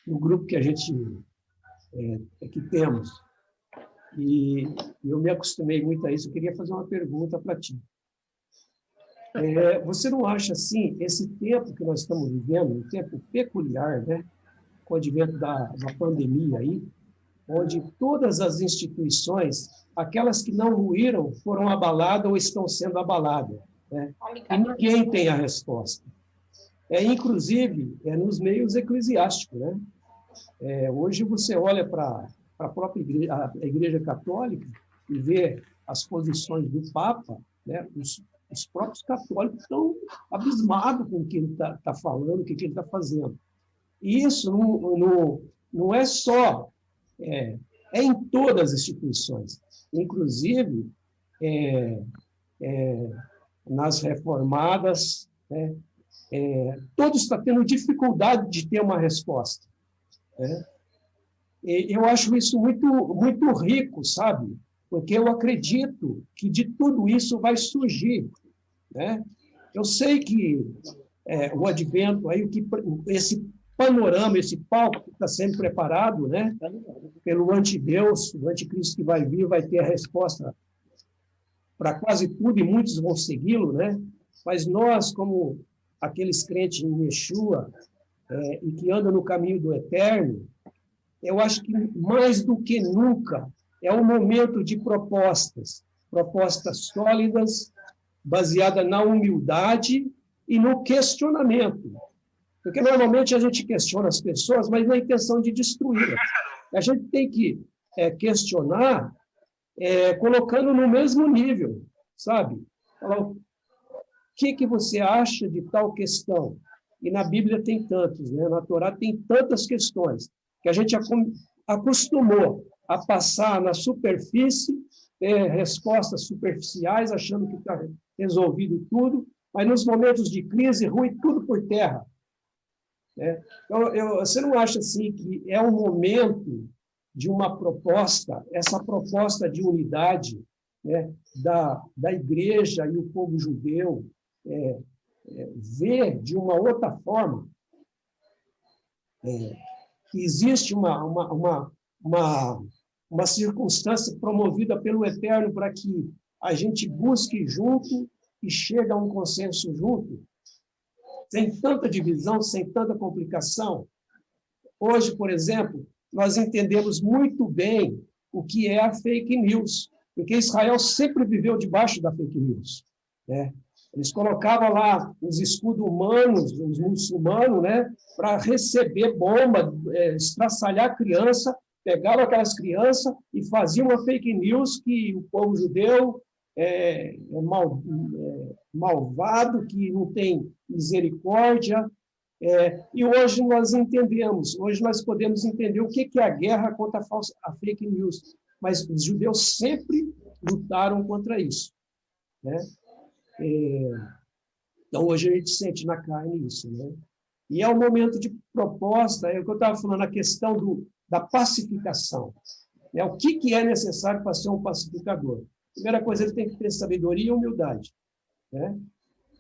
No grupo que a gente que temos, e eu me acostumei muito a isso, eu queria fazer uma pergunta para ti. Você não acha, assim, esse tempo que nós estamos vivendo, um tempo peculiar, né? Com o advento da pandemia aí, onde todas as instituições, aquelas que não ruíram, foram abaladas ou estão sendo abaladas, né? E ninguém tem a resposta. Inclusive, nos meios eclesiásticos, né? Hoje você olha para a própria igreja católica e vê as posições do Papa, né? Os próprios católicos estão abismados com o que ele está falando, o que ele está fazendo. E isso não é só... É em todas as instituições. Inclusive, nas reformadas, né? Todos estão tendo dificuldade de ter uma resposta, né? Eu acho isso muito, muito rico, sabe? Porque eu acredito que de tudo isso vai surgir, né? Eu sei que o advento, aí, esse panorama, esse palco que está sendo preparado, né? Pelo antideus, o anticristo que vai vir, vai ter a resposta para quase tudo e muitos vão segui-lo, né? Mas nós, como aqueles crentes em Yeshua e que andam no caminho do eterno, eu acho que mais do que nunca é um momento de propostas sólidas, baseadas na humildade e no questionamento. Porque normalmente a gente questiona as pessoas, mas na intenção de destruí-las. A gente tem que questionar colocando no mesmo nível, sabe? Falar, o que você acha de tal questão? E na Bíblia tem tantos, né? Na Torá tem tantas questões que a gente acostumou a passar na superfície, respostas superficiais, achando que está resolvido tudo, mas nos momentos de crise, rui tudo por terra. Então, você não acha assim que é um momento de uma proposta, essa proposta de unidade, né, da igreja e o povo judeu, ver de uma outra forma que existe uma circunstância promovida pelo Eterno para que a gente busque junto e chegue a um consenso junto, sem tanta divisão, sem tanta complicação. Hoje, por exemplo, nós entendemos muito bem o que é a fake news, porque Israel sempre viveu debaixo da fake news, né? Eles colocavam lá os escudos humanos, os muçulmanos, né, para receber bomba, estraçalhar criança, pegavam aquelas crianças e faziam uma fake news que o povo judeu é malvado, que não tem misericórdia. E hoje nós entendemos, hoje nós podemos entender o que é a guerra contra a fake news, mas os judeus sempre lutaram contra isso, né? Então, hoje a gente sente na carne isso, né? E é um momento de proposta, é o que eu estava falando, a questão da pacificação. O que é necessário para ser um pacificador? Primeira coisa, ele tem que ter sabedoria e humildade, né?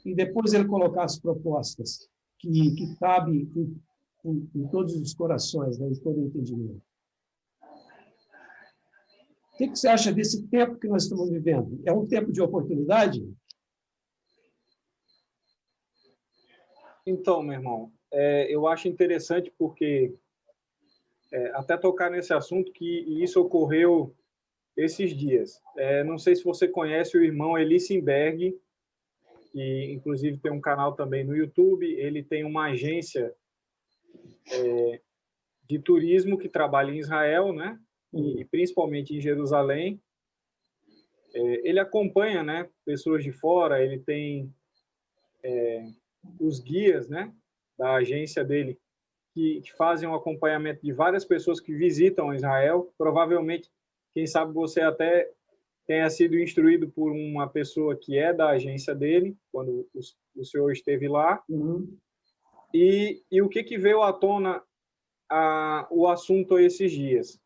E depois ele colocar as propostas que cabem em todos os corações, né? Em todo o entendimento. O que você acha desse tempo que nós estamos vivendo? É um tempo de oportunidade? Então, meu irmão, eu acho interessante porque, até tocar nesse assunto, que isso ocorreu esses dias. Não sei se você conhece o irmão Eli Simberg, que inclusive tem um canal também no YouTube. Ele tem uma agência de turismo que trabalha em Israel, né? E principalmente em Jerusalém. Ele acompanha, né, pessoas de fora, ele tem os guias, né, da agência dele, que fazem um acompanhamento de várias pessoas que visitam Israel. Provavelmente, quem sabe você até tenha sido instruído por uma pessoa que é da agência dele, quando o senhor esteve lá. Uhum. E o que veio à tona o assunto esses dias?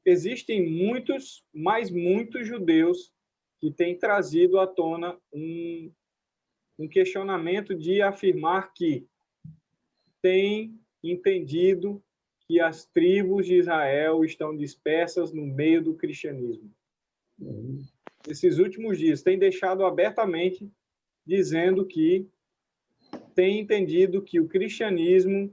Existem muitos judeus que têm trazido à tona um questionamento de afirmar que têm entendido que as tribos de Israel estão dispersas no meio do cristianismo. Esses últimos dias têm deixado abertamente dizendo que têm entendido que o cristianismo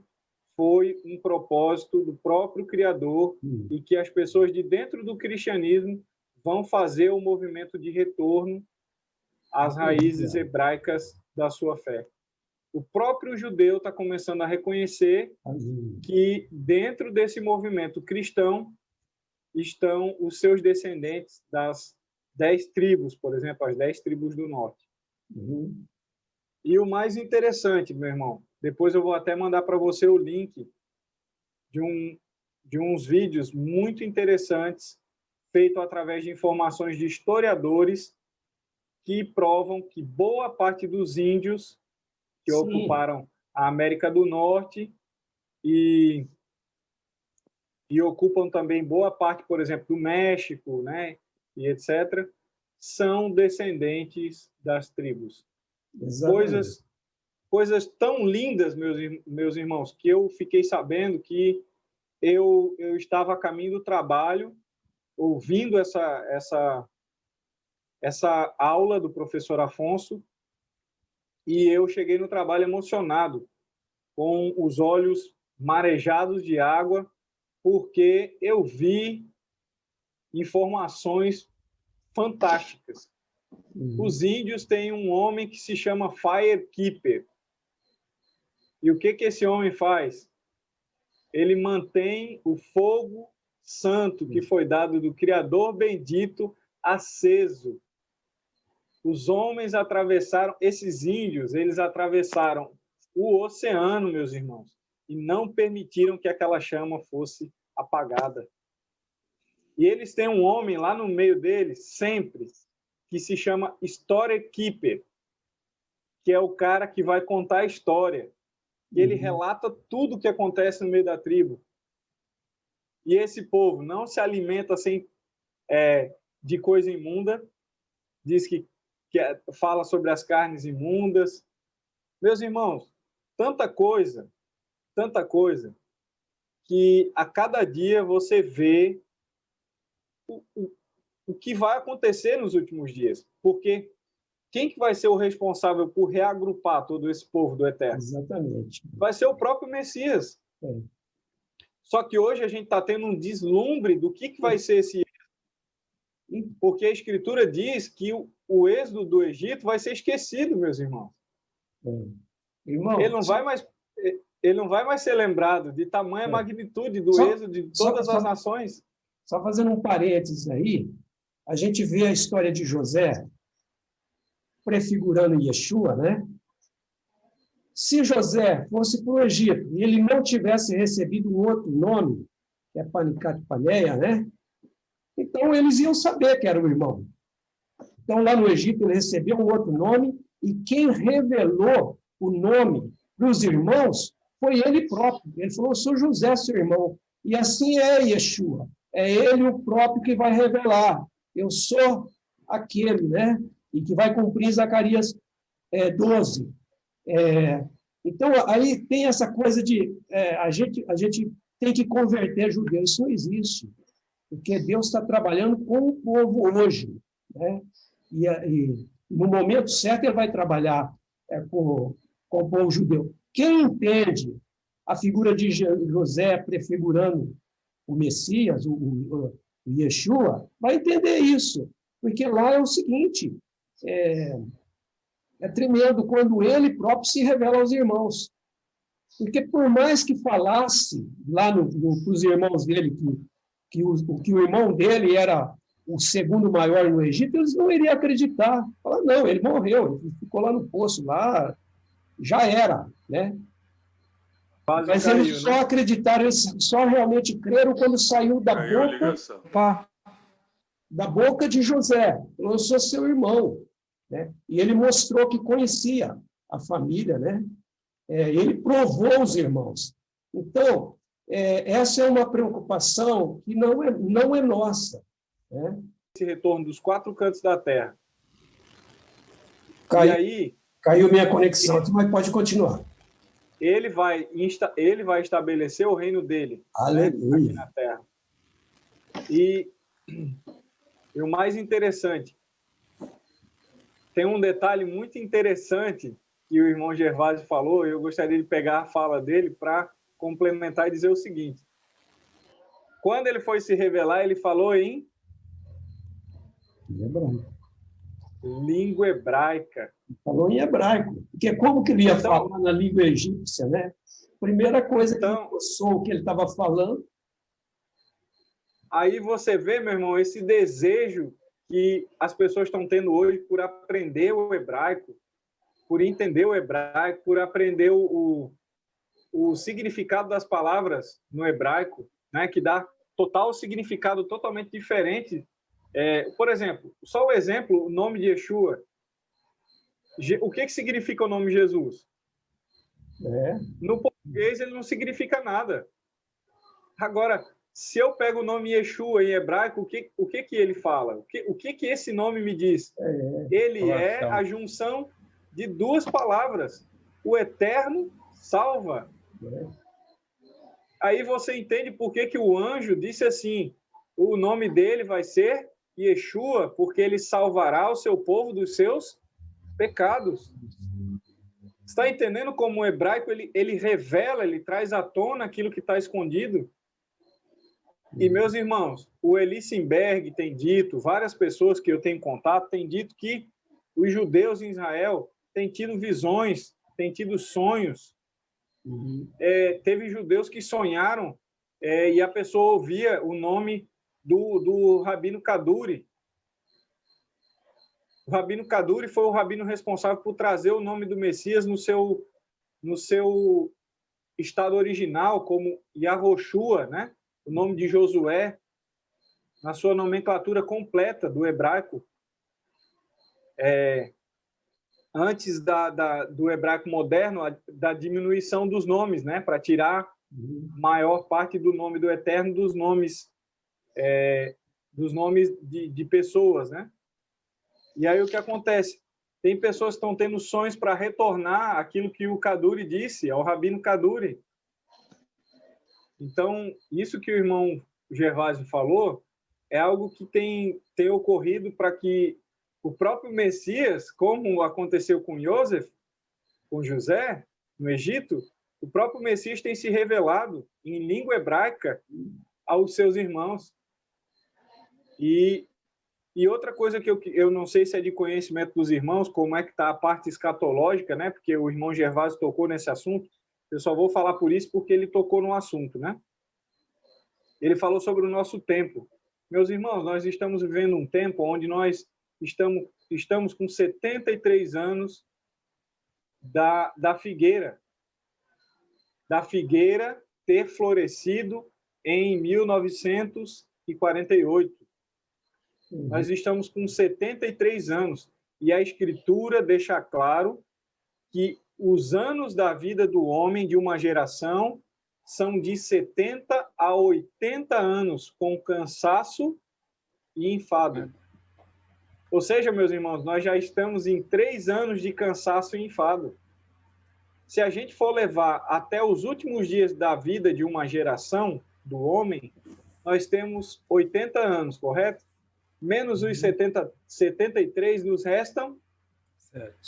foi um propósito do próprio Criador e que as pessoas de dentro do cristianismo vão fazer o movimento de retorno às raízes hebraicas da sua fé. O próprio judeu está começando a reconhecer que dentro desse movimento cristão estão os seus descendentes das 10 tribos, por exemplo, as 10 tribos do norte. E o mais interessante, meu irmão, depois eu vou até mandar para você o link de uns vídeos muito interessantes feitos através de informações de historiadores que provam que boa parte dos índios que Sim. ocuparam a América do Norte e ocupam também boa parte, por exemplo, do México, né, e etc., são descendentes das tribos. Exatamente. Coisas tão lindas, meus irmãos, que eu fiquei sabendo que eu estava a caminho do trabalho, ouvindo essa aula do professor Afonso, e eu cheguei no trabalho emocionado, com os olhos marejados de água, porque eu vi informações fantásticas. Os índios têm um homem que se chama Firekeeper. E o que esse homem faz? Ele mantém o fogo santo que foi dado do Criador bendito aceso. Os homens atravessaram, esses índios, eles atravessaram o oceano, meus irmãos, e não permitiram que aquela chama fosse apagada. E eles têm um homem lá no meio deles, sempre, que se chama Storykeeper, que é o cara que vai contar a história. E ele relata tudo o que acontece no meio da tribo. E esse povo não se alimenta de coisa imunda, diz que fala sobre as carnes imundas. Meus irmãos, tanta coisa, que a cada dia você vê o que vai acontecer nos últimos dias. Porque quem que vai ser o responsável por reagrupar todo esse povo do Eterno? Exatamente. Vai ser o próprio Messias. É. Só que hoje a gente está tendo um deslumbre do que vai ser esse êxodo. Porque a Escritura diz que o êxodo do Egito vai ser esquecido, meus irmãos. É. Irmão, ele não vai mais ser lembrado de tamanha magnitude do êxodo de todas as nações. Só fazendo um parênteses aí, a gente vê a história de José prefigurando Yeshua, né? Se José fosse para o Egito e ele não tivesse recebido um outro nome, que é Panicat Paneia, né? Então eles iam saber que era o irmão. Então lá no Egito ele recebeu um outro nome e quem revelou o nome para os irmãos foi ele próprio. Ele falou: eu sou José, seu irmão. E assim é Yeshua. É ele o próprio que vai revelar. Eu sou aquele, né? E que vai cumprir Zacarias 12. Então, aí tem essa coisa de a gente tem que converter judeus. Isso não existe, porque Deus está trabalhando com o povo hoje, né? E no momento certo ele vai trabalhar com o povo judeu. Quem entende a figura de José prefigurando o Messias, o Yeshua, vai entender isso, porque lá é o seguinte, é tremendo quando ele próprio se revela aos irmãos. Porque por mais que falasse lá para os irmãos dele que o irmão dele era o segundo maior no Egito, eles não iriam acreditar. Falar, não, ele morreu, ele ficou lá no poço, lá já era, né? Mas eles só acreditaram, eles só realmente creram quando saiu da boca de José. Eu sou seu irmão. Né? E ele mostrou que conhecia a família, né? Ele provou os irmãos. Então, essa é uma preocupação que não é nossa. Né? Esse retorno dos 4 cantos da terra. Caiu minha conexão, mas pode continuar. Ele vai estabelecer o reino dele, aleluia, né, aqui na terra. E o mais interessante, tem um detalhe muito interessante que o irmão Gervásio falou, e eu gostaria de pegar a fala dele para complementar e dizer o seguinte. Quando ele foi se revelar, ele falou em língua hebraica. Falou em hebraico, porque como que ele ia falar na língua egípcia, né? Primeira coisa que ele pensou o que ele estava falando. Aí você vê, meu irmão, esse desejo que as pessoas estão tendo hoje por aprender o hebraico, por entender o hebraico, por aprender o significado das palavras no hebraico, né? Que dá total significado totalmente diferente. Por exemplo, só o exemplo, o nome de Yeshua. O que significa o nome Jesus? É. No português ele não significa nada. Agora, se eu pego o nome Yeshua em hebraico, o que ele fala? O que esse nome me diz? Ele é a junção de duas palavras. O Eterno salva. Aí você entende por que o anjo disse assim, o nome dele vai ser Yeshua, porque ele salvará o seu povo dos seus pecados. Está entendendo como o hebraico ele revela, ele traz à tona aquilo que está escondido? E, meus irmãos, o Eli Simberg tem dito, várias pessoas que eu tenho contato têm dito que os judeus em Israel têm tido visões, têm tido sonhos. Teve judeus que sonharam e a pessoa ouvia o nome do Rabino Kaduri. O Rabino Kaduri foi o rabino responsável por trazer o nome do Messias no seu estado original, como Yahoshua, né? O nome de Josué, na sua nomenclatura completa do hebraico. Antes do hebraico moderno, da diminuição dos nomes, né? Para tirar maior parte do nome do Eterno dos nomes de pessoas, né? E aí o que acontece? Tem pessoas que estão tendo sonhos para retornar aquilo que o Kaduri disse, ao Rabino Kaduri. Então, isso que o irmão Gervásio falou é algo que tem ocorrido para que o próprio Messias, como aconteceu com Yosef, com José, no Egito, o próprio Messias tem se revelado em língua hebraica aos seus irmãos. E outra coisa que eu não sei se é de conhecimento dos irmãos, como é que está a parte escatológica, né? Porque o irmão Gervásio tocou nesse assunto. Eu só vou falar por isso porque ele tocou no assunto, né? Ele falou sobre o nosso tempo. Meus irmãos, nós estamos vivendo um tempo onde nós estamos com 73 anos da figueira ter florescido em 1948. Nós estamos com 73 anos e a Escritura deixa claro que os anos da vida do homem, de uma geração, são de 70 a 80 anos, com cansaço e enfado. Ou seja, meus irmãos, nós já estamos em 3 anos de cansaço e enfado. Se a gente for levar até os últimos dias da vida de uma geração, do homem, nós temos 80 anos, correto? Menos os 73, nos restam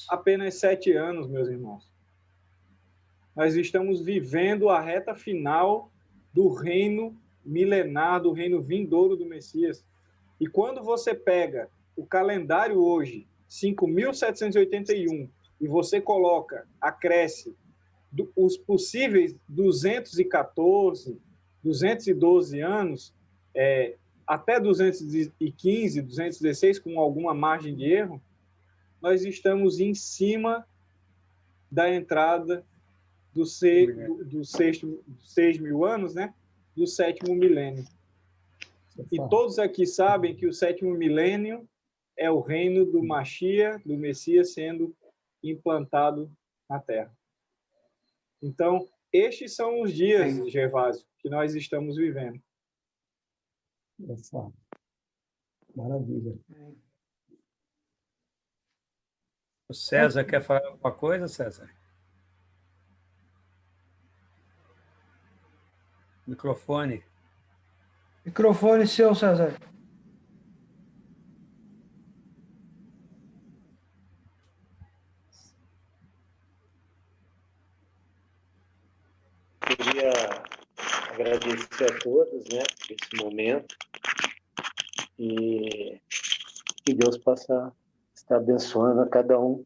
apenas 7 anos, meus irmãos. Nós estamos vivendo a reta final do reino milenar, do reino vindouro do Messias. E quando você pega o calendário hoje, 5.781, e você coloca, acresce os possíveis 214, 212 anos, até 215, 216, com alguma margem de erro, nós estamos em cima da entrada dos 6.000 anos, né? Do 7º milênio. E todos aqui sabem que o 7º milênio é o reino do Mashiach, do Messias, sendo implantado na Terra. Então, estes são os dias, Gervásio, que nós estamos vivendo. Maravilha. O César quer falar alguma coisa, César? Microfone. Microfone seu, César. Queria agradecer a todos, né, por esse momento, e que Deus possa estar abençoando a cada um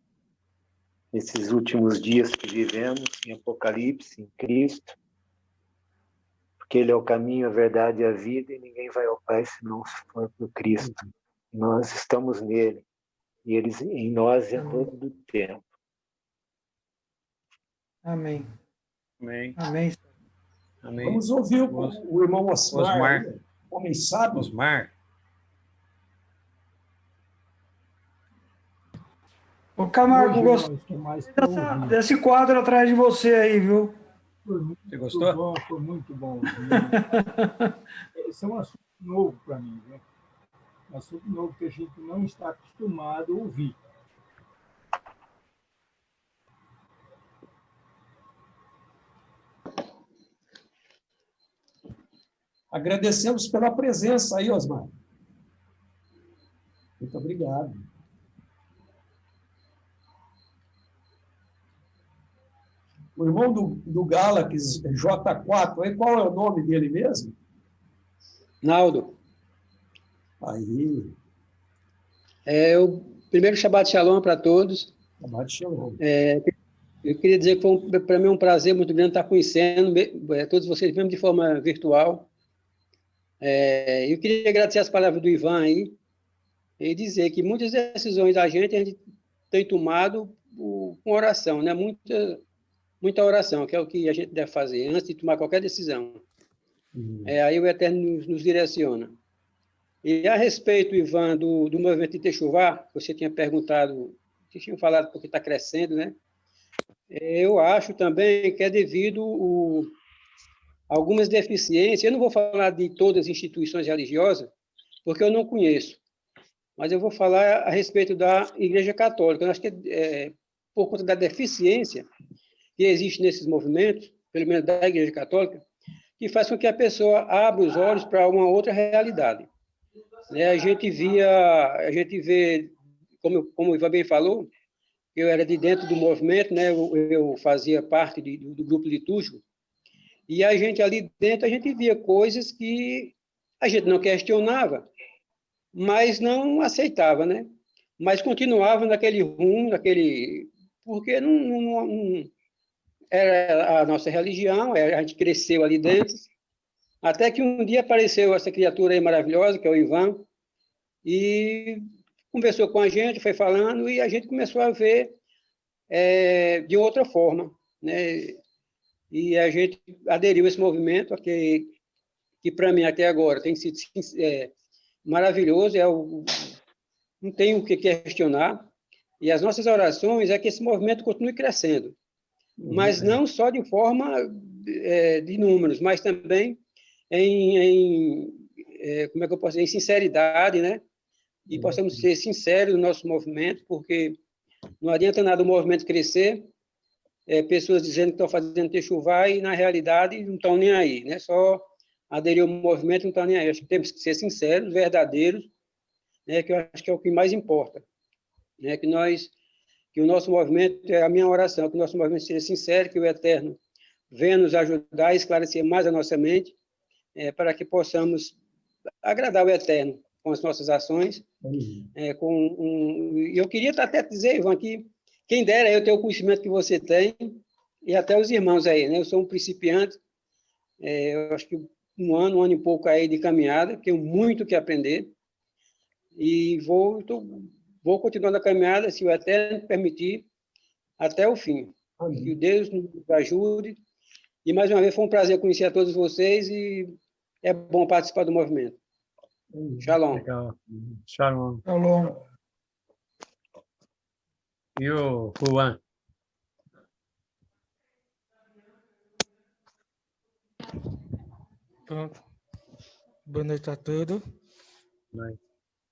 nesses últimos dias que vivemos em Apocalipse, em Cristo, porque Ele é o caminho, a verdade e a vida, e ninguém vai ao Pai se não for por Cristo. Nós estamos nele, e Ele em nós é todo o tempo. Amém. Amém. Amém. Amém. Vamos ouvir o irmão Osmar, homem sábio. Osmar. Ô, Camargo, Hoje gostei nós mais para ouvir. desse quadro atrás de você aí, viu? Você gostou? Bom, foi muito bom. Esse é um assunto novo para mim, né? Um assunto novo que a gente não está acostumado a ouvir. Agradecemos pela presença aí, Osmar. Muito obrigado. O irmão do Galaxy J4, aí, qual é o nome dele mesmo? Naldo, Aí, o primeiro Shabbat Shalom para todos. Shabbat Shalom. Eu queria dizer que foi para mim um prazer muito grande estar conhecendo todos vocês, mesmo de forma virtual. Eu queria agradecer as palavras do Ivan aí e dizer que muitas decisões a gente tem tomado com oração, né? Muita oração, que é o que a gente deve fazer antes de tomar qualquer decisão. Aí o Eterno nos direciona. E a respeito, Ivan, do movimento de Techuvá, você tinha perguntado, vocês tinham falado porque está crescendo, né? Eu acho também que é devido a algumas deficiências. Eu não vou falar de todas as instituições religiosas, porque eu não conheço, mas eu vou falar a respeito da Igreja Católica. Eu acho que por conta da deficiência que existe nesses movimentos, pelo menos da Igreja Católica, que faz com que a pessoa abra os olhos para uma outra realidade. A gente vê, como o Ivan bem falou, eu era de dentro do movimento, né? Eu fazia parte do grupo litúrgico, e a gente ali dentro, a gente via coisas que a gente não questionava, mas não aceitava, né? Mas continuava naquele rumo, porque não era a nossa religião, a gente cresceu ali dentro, até que um dia apareceu essa criatura aí maravilhosa, que é o Ivan, e conversou com a gente, foi falando, e a gente começou a ver de outra forma, né? E a gente aderiu a esse movimento, que para mim até agora tem sido maravilhoso, não tem o que questionar, e as nossas orações é que esse movimento continue crescendo, mas não só de forma de números, mas também como é que eu posso dizer, em sinceridade, né? E possamos ser sinceros no nosso movimento, porque não adianta nada o movimento crescer, pessoas dizendo que estão fazendo techuvá e, na realidade, não estão nem aí, né? Só aderir ao movimento, não estão nem aí. Acho que temos que ser sinceros, verdadeiros, né? Que eu acho que é o que mais importa, né? Que o nosso movimento, é a minha oração, que o nosso movimento seja sincero, que o Eterno venha nos ajudar a esclarecer mais a nossa mente, para que possamos agradar o Eterno com as nossas ações. Eu queria até dizer, Ivan, que quem dera eu ter o conhecimento que você tem, e até os irmãos aí, né? Eu sou um principiante, eu acho que um ano e pouco aí de caminhada, tenho muito que aprender, e vou continuando a caminhada, se o Eterno permitir, até o fim. Amém. Que Deus nos ajude. E, mais uma vez, foi um prazer conhecer a todos vocês e é bom participar do movimento. Shalom. Legal. Shalom. Shalom. E o Juan? Pronto. Boa noite a todos.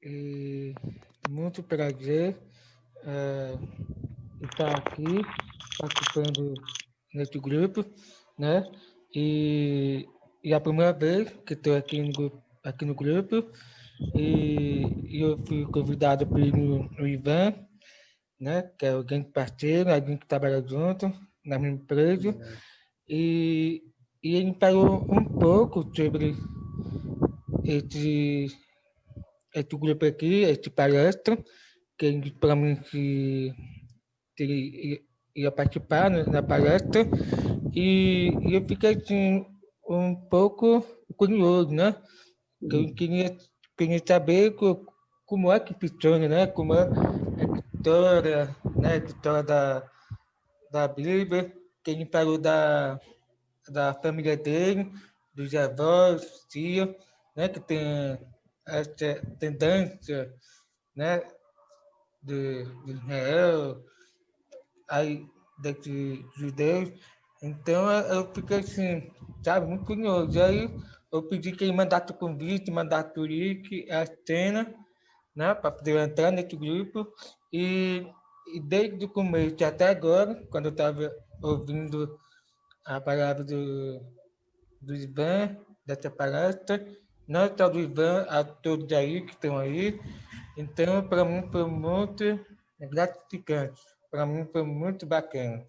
E muito prazer estar aqui participando nesse grupo, né? E a primeira vez que estou aqui no grupo, e eu fui convidado pelo Ivan, né? Que é alguém que parceiro, alguém que trabalha junto na minha empresa, e ele falou um pouco sobre esse grupo aqui, esse palestra, que ele para mim que ele ia participar na palestra, e eu fiquei assim, um pouco curioso, né? Eu queria saber como é que funciona, né? Como é a história, né? A história da Bíblia, que ele falou da família dele, dos avós, tios, né? Que tem essa tendência, né? de Israel, aí desses judeus. Então, eu fiquei assim, sabe, muito curioso. E aí, eu pedi que ele mandasse o convite, mandasse o link, a cena, né, para poder entrar nesse grupo. E desde o começo até agora, quando eu estava ouvindo a palavra do Ivan, dessa palestra, não só do Ivan, a todos aí que estão aí. Então, para mim, foi muito gratificante. Para mim, foi muito bacana.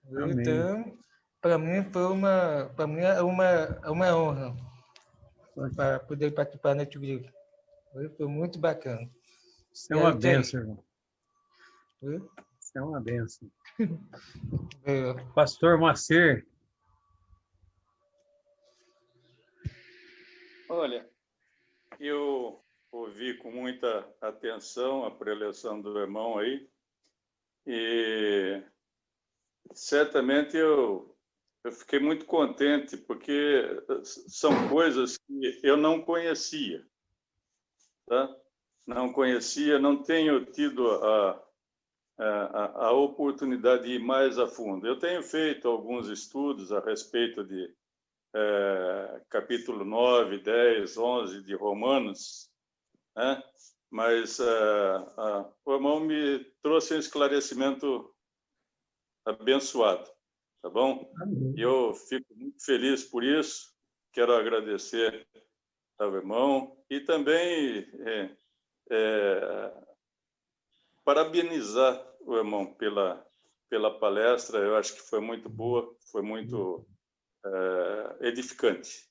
Amém. Então, para mim, é uma honra para poder participar nesse grupo. Foi muito bacana. Isso é uma bênção, irmão. Oi? Isso é uma bênção. É. Pastor Macer. Olha, eu ouvi com muita atenção a preleção do irmão aí e certamente eu fiquei muito contente porque são coisas que eu não conhecia, tá? Não conhecia, não tenho tido a oportunidade de ir mais a fundo. Eu tenho feito alguns estudos a respeito de capítulo 9, 10, 11 de Romanos, né? Mas o irmão me trouxe um esclarecimento abençoado, tá bom? E eu fico muito feliz por isso, quero agradecer ao irmão e também parabenizar o irmão pela palestra, eu acho que foi muito boa, foi muito edificante,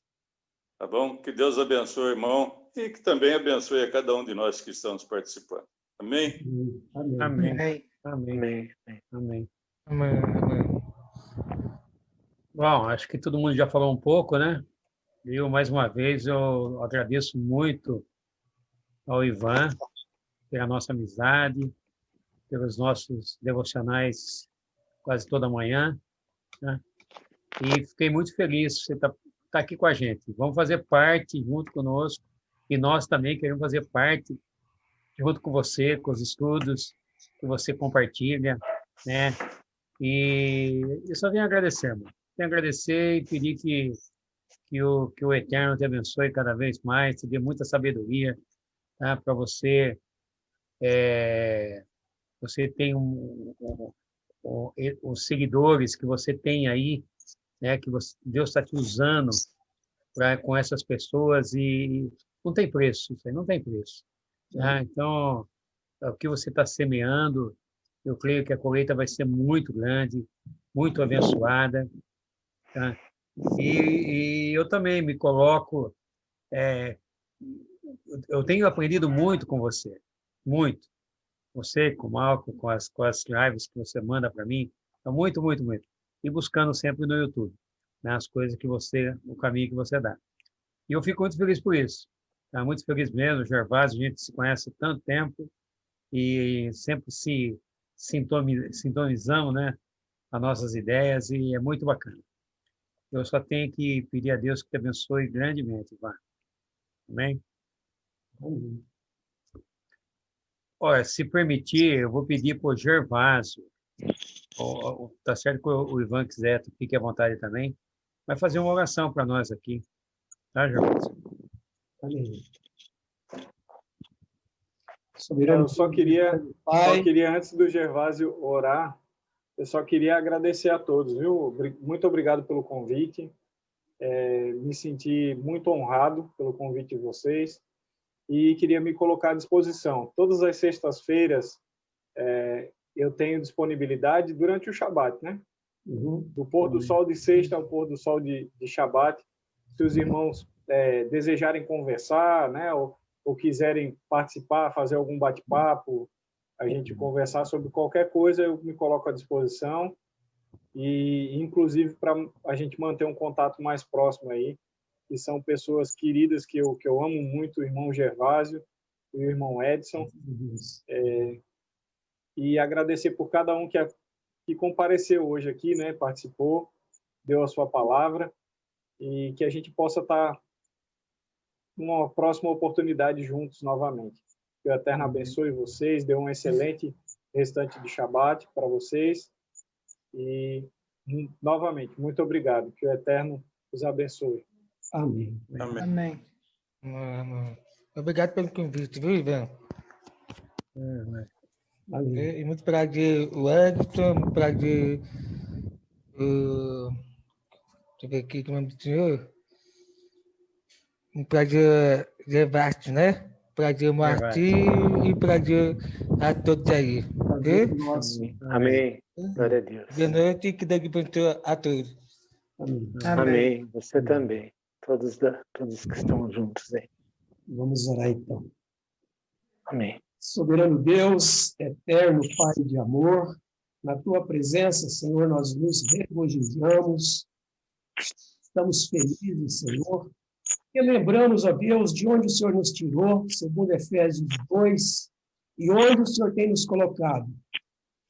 tá bom? Que Deus abençoe o irmão e que também abençoe a cada um de nós que estamos participando. Amém? Amém. Amém. Amém. Amém. Amém. Bom, acho que todo mundo já falou um pouco, né? Eu, mais uma vez, eu agradeço muito ao Ivan pela nossa amizade, pelos nossos devocionais quase toda manhã, né? E fiquei muito feliz de você estar aqui com a gente. Vamos fazer parte junto conosco e nós também queremos fazer parte junto com você, com os estudos que você compartilha, né? E eu só venho agradecer, irmão. Venho agradecer e pedir que o Eterno te abençoe cada vez mais, te dê muita sabedoria, tá? Para você, você tem os seguidores que você tem aí, né? Que Deus está te usando com essas pessoas e não tem preço, isso aí não tem preço. Tá? Então, o que você está semeando, eu creio que a colheita vai ser muito grande, muito abençoada. Tá? E eu também me coloco, eu tenho aprendido muito com você, muito. Você, com o Malco, com as lives que você manda para mim, muito, muito, muito. E buscando sempre no YouTube, né, as coisas que o caminho que você dá. E eu fico muito feliz por isso. Tá? Muito feliz mesmo, Gervásio, a gente se conhece há tanto tempo e sempre se sintonizamos, né, as nossas ideias e é muito bacana. Eu só tenho que pedir a Deus que te abençoe grandemente, Ivan. Amém? Amém. Olha, se permitir, eu vou pedir para o Gervásio, tá certo que o Ivan quiser, fique à vontade também, vai fazer uma oração para nós aqui. Tá, Gervásio? Amém. Eu só queria, antes do Gervásio orar, eu só queria agradecer a todos, viu? Muito obrigado pelo convite. Me senti muito honrado pelo convite de vocês e queria me colocar à disposição. Todas as sextas-feiras eu tenho disponibilidade durante o Shabat, né? Do pôr do sol de sexta ao pôr do sol de Shabat. Se os irmãos desejarem conversar, né? Ou quiserem participar, fazer algum bate-papo, a gente conversar sobre qualquer coisa, eu me coloco à disposição. E, inclusive, para a gente manter um contato mais próximo aí, que são pessoas queridas que eu amo muito, o irmão Gervásio e o irmão Edson. E agradecer por cada um que compareceu hoje aqui, né? Participou, deu a sua palavra, e que a gente possa estar numa próxima oportunidade juntos novamente. Que o Eterno abençoe vocês, dê um excelente restante de Shabat para vocês. E, novamente, muito obrigado. Que o Eterno os abençoe. Amém. Amém. Obrigado pelo convite, viu, Ivan? Amém. E muito prazer, o Edson, muito prazer, deixa eu ver aqui o nome do senhor. Um prazer, Gervasto, né? Prazer, Martim, e prazer a todos aí. Viu? Nosso. Amém. Glória a Deus. Boa noite e que Deus abençoe a todos. Amém. Amém. Você também. Todos que estão juntos aí. Vamos orar então. Amém. Soberano Deus, eterno Pai de amor, na tua presença, Senhor, nós nos regozijamos, estamos felizes, Senhor, e lembramos, ó Deus, de onde o Senhor nos tirou, segundo Efésios 2, e onde o Senhor tem nos colocado.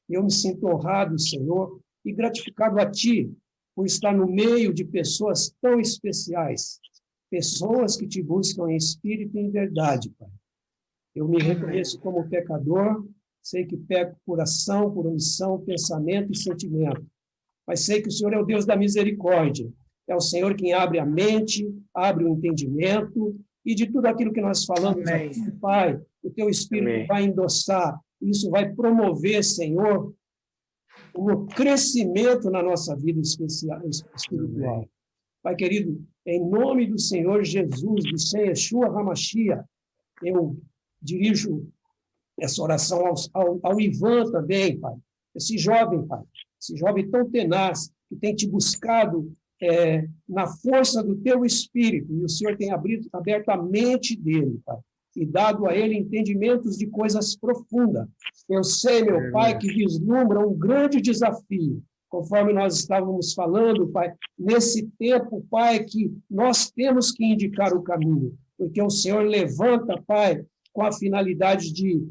Eu me sinto honrado, Senhor, e gratificado a Ti, por estar no meio de pessoas tão especiais, pessoas que Te buscam em espírito e em verdade, Pai. Eu me reconheço como pecador, sei que peco por ação, por omissão, pensamento e sentimento. Mas sei que o Senhor é o Deus da misericórdia. É o Senhor quem abre a mente, abre o entendimento, e de tudo aquilo que nós falamos aqui, Pai, o Teu Espírito vai endossar. Isso vai promover, Senhor, o crescimento na nossa vida espiritual. Pai querido, em nome do Senhor Jesus, do Senhor Yeshua HaMashiach, eu dirijo essa oração ao Ivan também, Pai. Esse jovem, Pai, esse jovem tão tenaz, que tem te buscado na força do teu Espírito, e o Senhor tem aberto a mente dele, Pai, e dado a ele entendimentos de coisas profundas. Eu sei, meu Pai, que vislumbra um grande desafio, conforme nós estávamos falando, Pai, nesse tempo, Pai, que nós temos que indicar o caminho, porque o Senhor levanta, Pai, com a finalidade de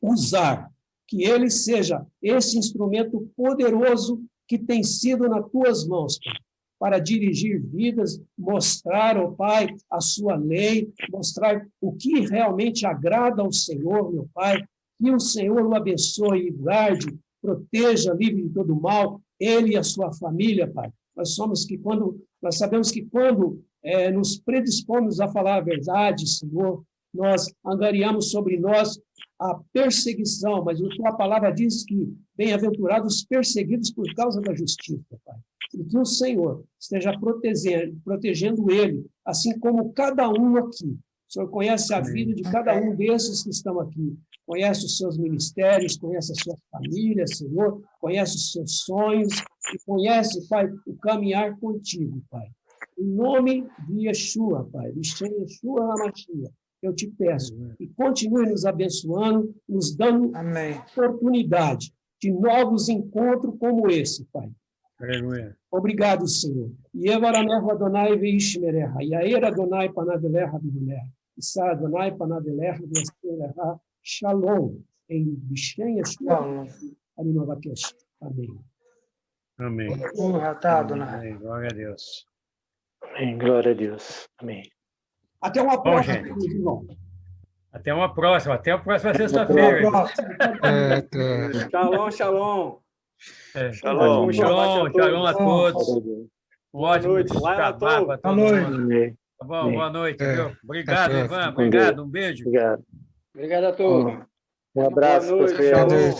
usar, que ele seja esse instrumento poderoso que tem sido nas tuas mãos, Pai, para dirigir vidas, mostrar, ó Pai, a sua lei, mostrar o que realmente agrada ao Senhor, meu Pai, que o Senhor o abençoe e guarde, proteja, livre de todo mal, ele e a sua família, Pai. Nós sabemos que quando nos predispomos a falar a verdade, Senhor, nós angariamos sobre nós a perseguição, mas a tua palavra diz que bem-aventurados os perseguidos por causa da justiça, Pai. E que o Senhor esteja protegendo ele, assim como cada um aqui. O Senhor conhece a vida de cada um desses que estão aqui. Conhece os seus ministérios, conhece as suas famílias, Senhor, conhece os seus sonhos e conhece, Pai, o caminhar contigo, Pai. Em nome de Yeshua, Pai, de Yeshua HaMashiach, eu te peço e continue nos abençoando, nos dando oportunidade de novos encontros como esse, Pai. Obrigado, Senhor. Yevaraneh Adonai veishmereha, Yair Adonai panaveleha bihuleha, Issa Adonai panaveleha bihuleha, Shalom, em Bishem Yeshua, Animavakesh. Amém. Amém. Adonai. Glória a Deus. Amém. Glória a Deus. Amém. Até uma próxima, irmão. Até uma próxima. Até a próxima sexta-feira. Shalom, shalom. Shalom, shalom a todos. Um ótimo trabalho para todos. Tá bom, boa noite. Viu? Obrigado, Ivan. Obrigado, um beijo. Obrigado. Obrigado a todos. Um abraço. Boa noite.